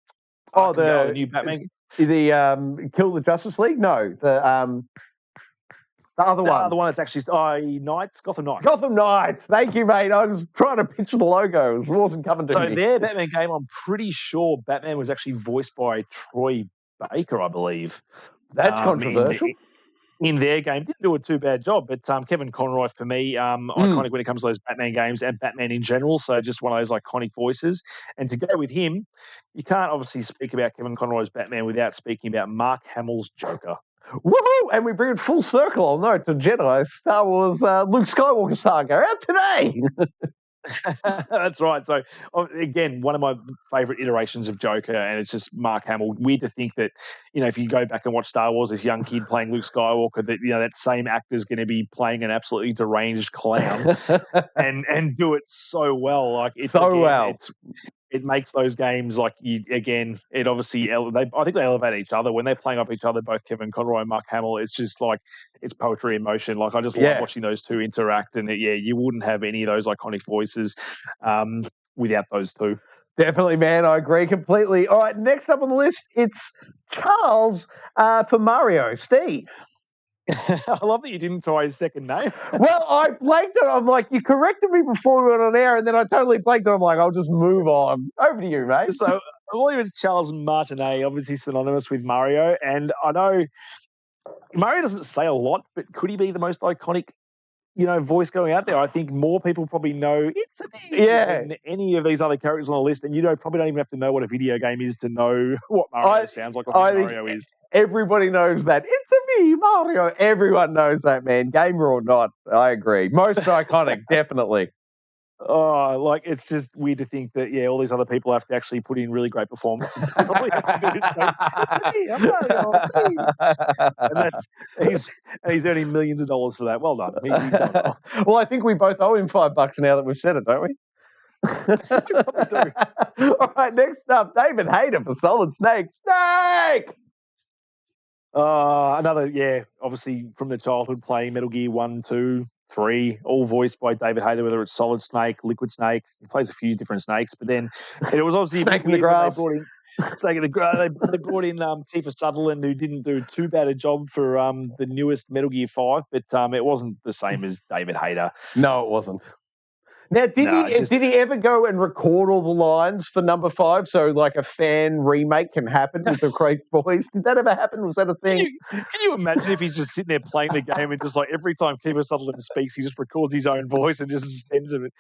new Batman. The Kill the Justice League? No, the other one. The one that's actually Gotham Knights. Gotham Knights. Thank you, mate. I was trying to picture the logo. It wasn't coming to me. So their Batman game, I'm pretty sure Batman was actually voiced by Troy Baker, I believe. That's controversial. In their game, didn't do a too bad job, but Kevin Conroy for me, iconic when it comes to those Batman games and Batman in general. So just one of those iconic voices. And to go with him, you can't obviously speak about Kevin Conroy's Batman without speaking about Mark Hamill's Joker. Woohoo! And we bring it full circle, I'll note, to Jedi Star Wars Luke Skywalker Saga out today. That's right. So, again, one of my favourite iterations of Joker, and it's just Mark Hamill. Weird to think that, if you go back and watch Star Wars, this young kid playing Luke Skywalker, that that same actor's going to be playing an absolutely deranged clown and do it so well. It's it makes those games like it obviously I think they elevate each other when they're playing off each other. Both Kevin Conroy and Mark Hamill. It's just like it's poetry in motion. Like I just like watching those two interact, and you wouldn't have any of those iconic voices without those two. Definitely, man. I agree completely. All right, next up on the list, it's Charles for Mario. Steve. I love that you didn't try his second name. Well, I blanked it. I'm like, you corrected me before we went on air, and then I totally blanked it. I'm like, I'll just move on. Over to you, mate. So, I believe it's Charles Martinet, obviously synonymous with Mario. And I know Mario doesn't say a lot, but could he be the most iconic, voice going out there? I think more people probably know it's a me than any of these other characters on the list. And probably don't even have to know what a video game is to know what Mario sounds like or who Mario is. Everybody knows that. It's a me, Mario. Everyone knows that, man. Gamer or not, I agree. Most iconic, definitely. Oh, it's just weird to think that all these other people have to actually put in really great performances. All have to do is say, "It's me, I'm Mario." And he's earning millions of dollars for that. Well done. He's done well. Well, I think we both owe him $5 now that we've said it, don't we? We probably do. All right, next up, David Hayter for Solid Snake. Snake! Another, obviously from the childhood playing Metal Gear 1, 2, 3, all voiced by David Hayter, whether it's Solid Snake, Liquid Snake. He plays a few different snakes, but then it was obviously Snake in the Grass. Snake in the Grass. They brought in Kiefer Sutherland, who didn't do too bad a job for the newest Metal Gear 5, but it wasn't the same as David Hayter. No, it wasn't. Now, did he ever go and record all the lines for number 5 so like a fan remake can happen with a great voice? Did that ever happen? Was that a thing? Can you imagine if he's just sitting there playing the game and just like every time Kiefer Sutherland speaks, he just records his own voice and just sends it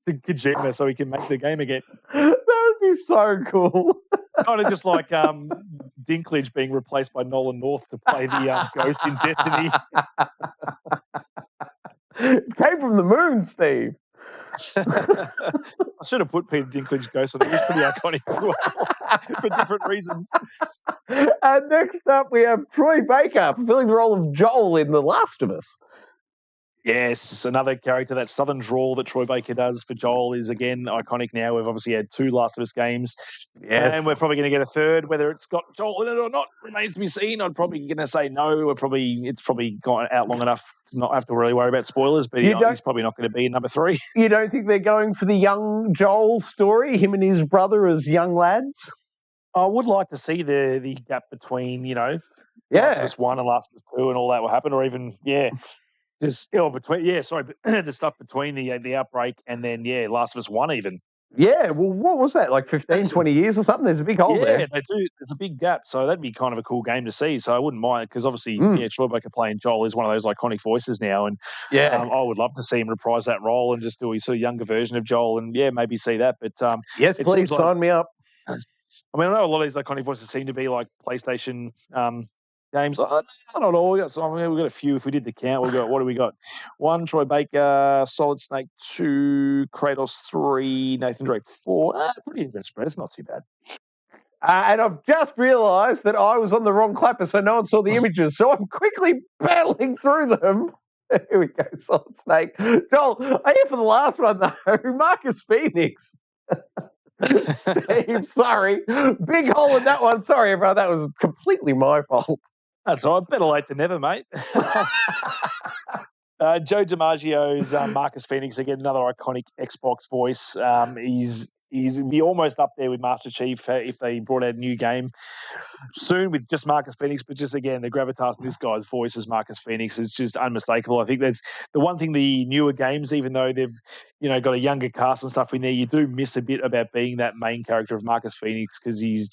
to Kojima so he can make the game again? That would be so cool. Kind of just like Dinklage being replaced by Nolan North to play the Ghost in Destiny. It came from the moon, Steve. I should have put Peter Dinklage Ghost on it. He's pretty iconic as well, for different reasons. And next up, we have Troy Baker fulfilling the role of Joel in The Last of Us. Yes, another character, that southern drawl that Troy Baker does for Joel is, again, iconic now. We've obviously had 2 Last of Us games. Yes. And we're probably going to get a third. Whether it's got Joel in it or not remains to be seen. I'm probably going to say no. It's probably gone out long enough to not have to really worry about spoilers, but he's probably not going to be in number 3. You don't think they're going for the young Joel story, him and his brother as young lads? I would like to see the gap between, Last of Us 1 and Last of Us 2 and all that will happen, or even, just the stuff between the outbreak and then Last of Us 1 even. Yeah, well, what was that, like 15, 20 years or something? There's a big hole there. Yeah, they do. There's a big gap, so that'd be kind of a cool game to see. So I wouldn't mind, because obviously, Troy Baker playing Joel is one of those iconic voices now, and I would love to see him reprise that role and just do a sort of younger version of Joel, and maybe see that. But yes, please sign me up. I mean, I know a lot of these iconic voices seem to be like PlayStation games. I don't know. We've got a few. If we did the count, what do we got? 1, Troy Baker, Solid Snake 2, Kratos 3, Nathan Drake 4. Pretty even spread. It's not too bad. And I've just realised that I was on the wrong clapper, so no one saw the images. So I'm quickly battling through them. Here we go, Solid Snake. Joel, I'm here for the last one, though. Marcus Phoenix. Steve, sorry. Big hole in that one. Sorry, everyone. That was completely my fault. That's all right. Better late than never, mate. Joe DiMaggio's Marcus Phoenix, again, another iconic Xbox voice. He's be almost up there with Master Chief if they brought out a new game soon with just Marcus Phoenix. But just, again, the gravitas of this guy's voice as Marcus Phoenix is just unmistakable. I think that's the one thing the newer games, even though they've got a younger cast and stuff in there, you do miss a bit about being that main character of Marcus Phoenix, because he's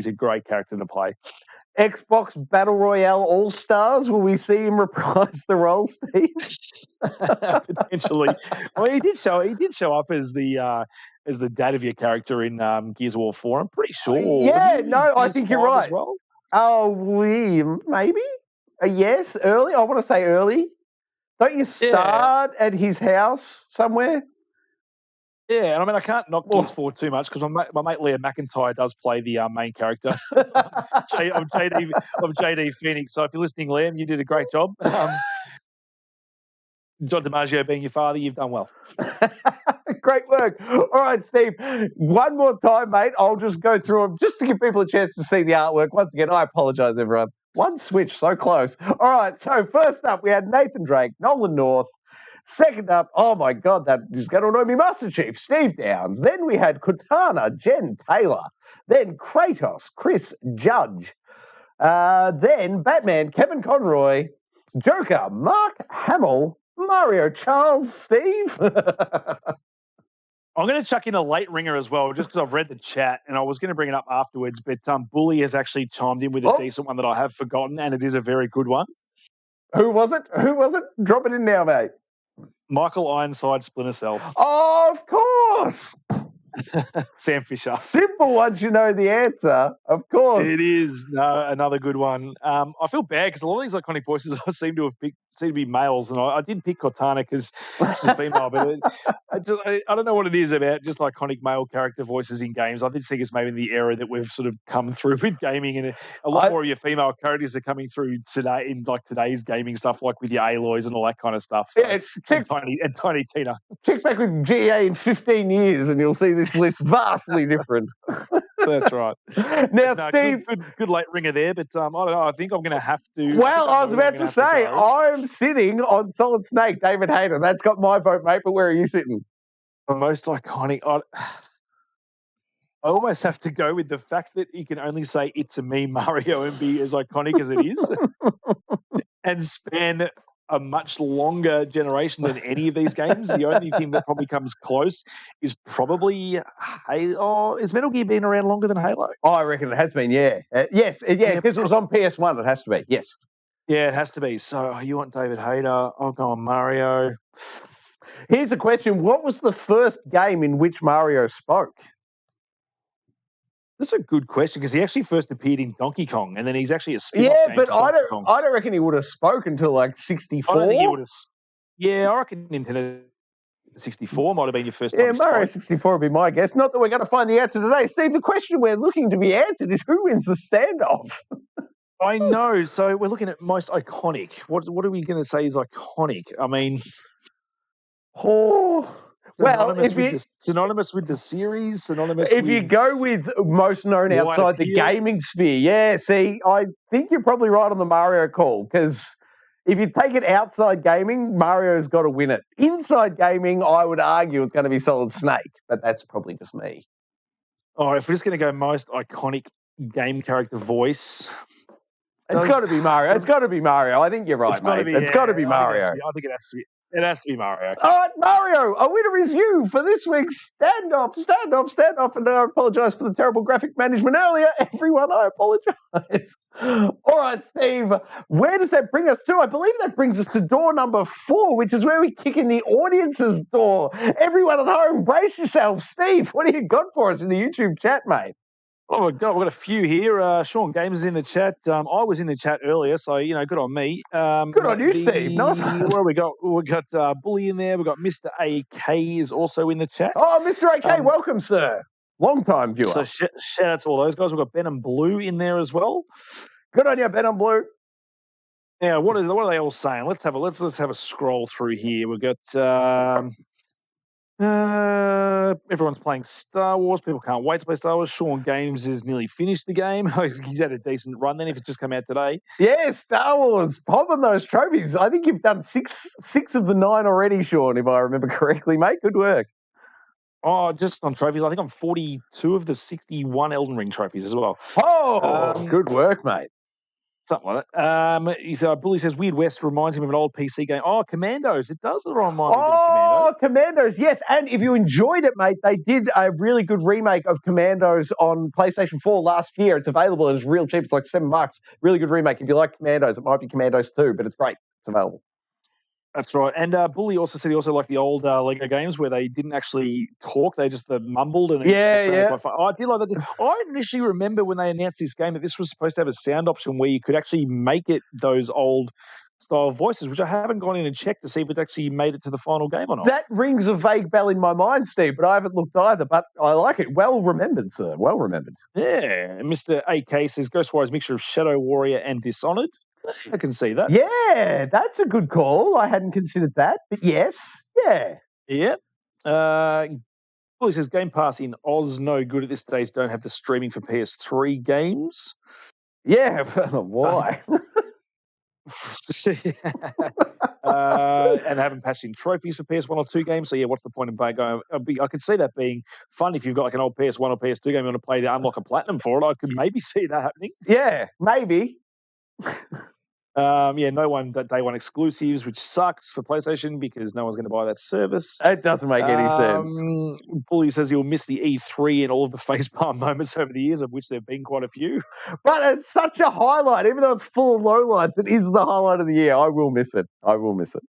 a great character to play. Xbox Battle Royale All-Stars, will we see him reprise the role, Steve? Potentially. Well, he did show up as the dad of your character in Gears of War 4. I'm pretty sure. Yeah, no, I think you're right. Well? Oh, maybe? Yes, early. I want to say early. Don't you start at his house somewhere? Yeah, and I mean, I can't knock Gears 4 too much because my mate Leah McIntyre does play the main character of JD Phoenix. So if you're listening, Liam, you did a great job. John DiMaggio being your father, you've done well. Great work. All right, Steve, one more time, mate. I'll just go through them just to give people a chance to see the artwork. Once again, I apologize, everyone. One switch, so close. All right, so first up, we had Nathan Drake, Nolan North. Second up, oh my God, that is going to annoy me, Master Chief, Steve Downs. Then we had Cortana, Jen Taylor. Then Kratos, Chris Judge. Then Batman, Kevin Conroy. Joker, Mark Hamill. Mario, Charles, Steve. I'm going to chuck in a late ringer as well, just because I've read the chat, and I was going to bring it up afterwards, but Bully has actually chimed in with a decent one that I have forgotten, and it is a very good one. Who was it? Drop it in now, mate. Michael Ironside, Splinter Cell. Oh, of course. Sam Fisher. Simple once you know the answer, of course. It is another good one. I feel bad because a lot of these iconic voices seem to be males, and I did pick Cortana because she's a female, but I don't know what it is about just iconic male character voices in games. I did think it's maybe in the era that we've sort of come through with gaming, and a lot more of your female characters are coming through today in like today's gaming stuff, like with your Aloys and all that kind of stuff. So, yeah, and Tiny Tina. Check back with G.E.A. in 15 years, and you'll see this list vastly different. That's right. Now, Steve, good late ringer there, but I don't know. I think I'm going to have to. Well, I was about to say I'm sitting on Solid Snake, David Hayter. That's got my vote, mate. But where are you sitting? The most iconic. I almost have to go with the fact that you can only say "It's a me, Mario" and be as iconic as it is, and span a much longer generation than any of these games. The only thing that probably comes close is probably Halo. Is Metal Gear been around longer than Halo? Oh, I reckon it has been, yeah. Yes, because it was on PS1, it has to be, yes. Yeah, it has to be. So you want David Hayter, I'll go on Mario. Here's a question. What was the first game in which Mario spoke? That's a good question because he actually first appeared in Donkey Kong, and then he's actually a spin-off game but to I Donkey Kong. don't reckon he would have spoken until like 64. I don't think he would have. Yeah, I reckon Nintendo 64 might have been your first time. Yeah, Mario 64 would be my guess. Not that we're going to find the answer today. Steve, the question we're looking to be answered is who wins the standoff? I know. So we're looking at most iconic. What are we going to say is iconic? I mean, synonymous with the series, synonymous. If you go with most known outside the gaming sphere, yeah. See, I think you're probably right on the Mario call because if you take it outside gaming, Mario's got to win it. Inside gaming, I would argue it's going to be Solid Snake, but that's probably just me. All right, if we're just going to go most iconic game character voice. It's got to be Mario. It's got to be Mario. I think you're right, mate. It's got to be Mario. I think it has to be. It has to be Mario. All right, Mario, a winner is you for this week's standoff. And I apologise for the terrible graphic management earlier. Everyone, I apologise. All right, Steve, where does that bring us to? I believe that brings us to door number 4, which is where we kick in the audience's door. Everyone at home, brace yourselves. Steve, what do you got for us in the YouTube chat, mate? Oh my God, we've got a few here. Sean Games is in the chat. I was in the chat earlier, so good on me. Good on you, Steve. Nice. Where we got Bully in there. We've got Mr. AK is also in the chat. Oh, Mr. AK, welcome, sir. Long time viewer. So shout out to all those guys. We've got Ben and Blue in there as well. Good on you, Ben and Blue. Now, what are they all saying? Let's have a scroll through here. We've got. Everyone's playing Star Wars. People can't wait to play Star Wars. Sean Games has nearly finished the game. He's had a decent run then if it's just come out today. Yeah, Star Wars. Popping those trophies. I think you've done six of the 9 already, Sean, if I remember correctly, mate. Good work. Oh, just on trophies. I think I'm 42 of the 61 Elden Ring trophies as well. Oh, good work, mate. Something like that. Bully says Weird West reminds him of an old PC game. Oh, Commandos. It does remind me of Commandos. Oh, Commandos, yes. And if you enjoyed it, mate, they did a really good remake of Commandos on PlayStation 4 last year. It's available and it's real cheap. It's like $7. Really good remake. If you like Commandos, it might be Commandos 2, but it's great. It's available. That's right. And Bully also said he also liked the old Lego games where they didn't actually talk. They just mumbled. And yeah. I did like that. I initially remember when they announced this game that this was supposed to have a sound option where you could actually make it those old style voices, which I haven't gone in and checked to see if it's actually made it to the final game or not. That rings a vague bell in my mind, Steve, but I haven't looked either. But I like it. Well remembered, sir. Well remembered. Yeah. And Mr. AK says Ghostwire's mixture of Shadow Warrior and Dishonored. I can see that. Yeah, that's a good call. I hadn't considered that, but yes, yeah. Yeah. Bully says Game Pass in Oz no good at this stage. Don't have the streaming for PS3 games. Yeah, why? And haven't patched in trophies for PS1 or 2 games. So yeah, what's the point in going? I could see that being fun if you've got like an old PS1 or PS2 game you want to play to unlock a platinum for it. I could maybe see that happening. Yeah, maybe. No one that day one exclusives, which sucks for PlayStation because no one's going to buy that service. It doesn't make any sense. Bully says he'll miss the E3 and all of the facepalm moments over the years, of which there have been quite a few. But it's such a highlight, even though it's full of lowlights. It is the highlight of the year. I will miss it.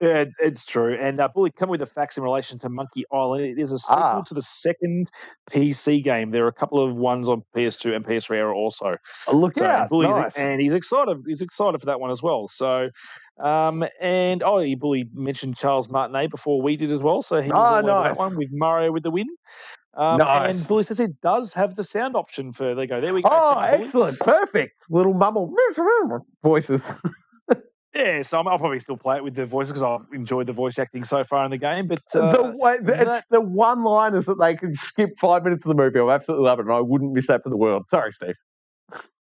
Yeah, it's true. And Bully, come with the facts in relation to Monkey Island. It is a sequel to the second PC game. There are a couple of ones on PS2 and PS3 are also. Look out! Bully, Nice. And he's excited. He's excited for that one as well. So, Bully mentioned Charles Martinet before we did as well. So he was all over that one with Mario with the win. Nice. And Bully says it does have the sound option for. There we go. Oh, excellent! Perfect. Little mumble voices. Yeah, so I'll probably still play it with the voices because I've enjoyed the voice acting so far in the game. But it's the one-liners that they can skip 5 minutes of the movie. I absolutely love it, and I wouldn't miss that for the world. Sorry, Steve.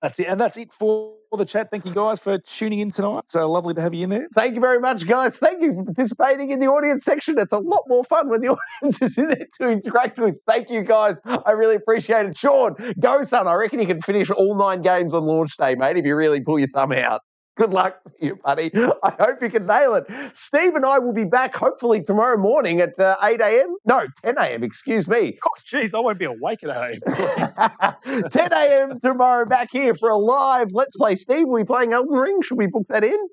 That's it, and that's it for the chat. Thank you guys for tuning in tonight. So lovely to have you in there. Thank you very much, guys. Thank you for participating in the audience section. It's a lot more fun when the audience is in there to interact with. Thank you, guys. I really appreciate it. Sean, go, son. I reckon you can finish all 9 games on launch day, mate, if you really pull your thumb out. Good luck to you, buddy. I hope you can nail it. Steve and I will be back hopefully tomorrow morning at 8 a.m. No, 10 a.m., excuse me. Oh, jeez, I won't be awake at 8 a.m. 10 a.m. tomorrow back here for a live Let's Play. Steve, are we playing Elden Ring? Should we book that in?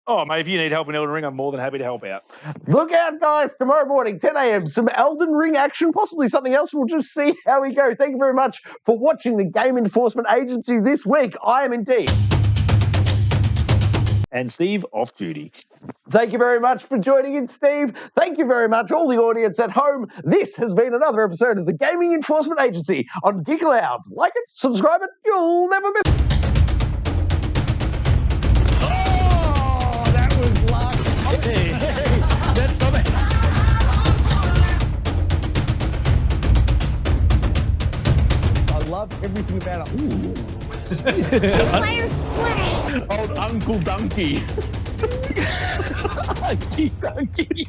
Oh, mate, if you need help in Elden Ring, I'm more than happy to help out. Look out, guys. Tomorrow morning, 10 a.m., some Elden Ring action, possibly something else. We'll just see how we go. Thank you very much for watching the Game Enforcement Agency this week. I am indeed. And Steve, off duty. Thank you very much for joining in, Steve. Thank you very much, all the audience at home. This has been another episode of the Gaming Enforcement Agency on Geek Aloud. Like it, subscribe it, you'll never miss it. Oh, that was luck. Hey, that's not it. I love everything about it. Ooh. Old Uncle Donkey. Donkey.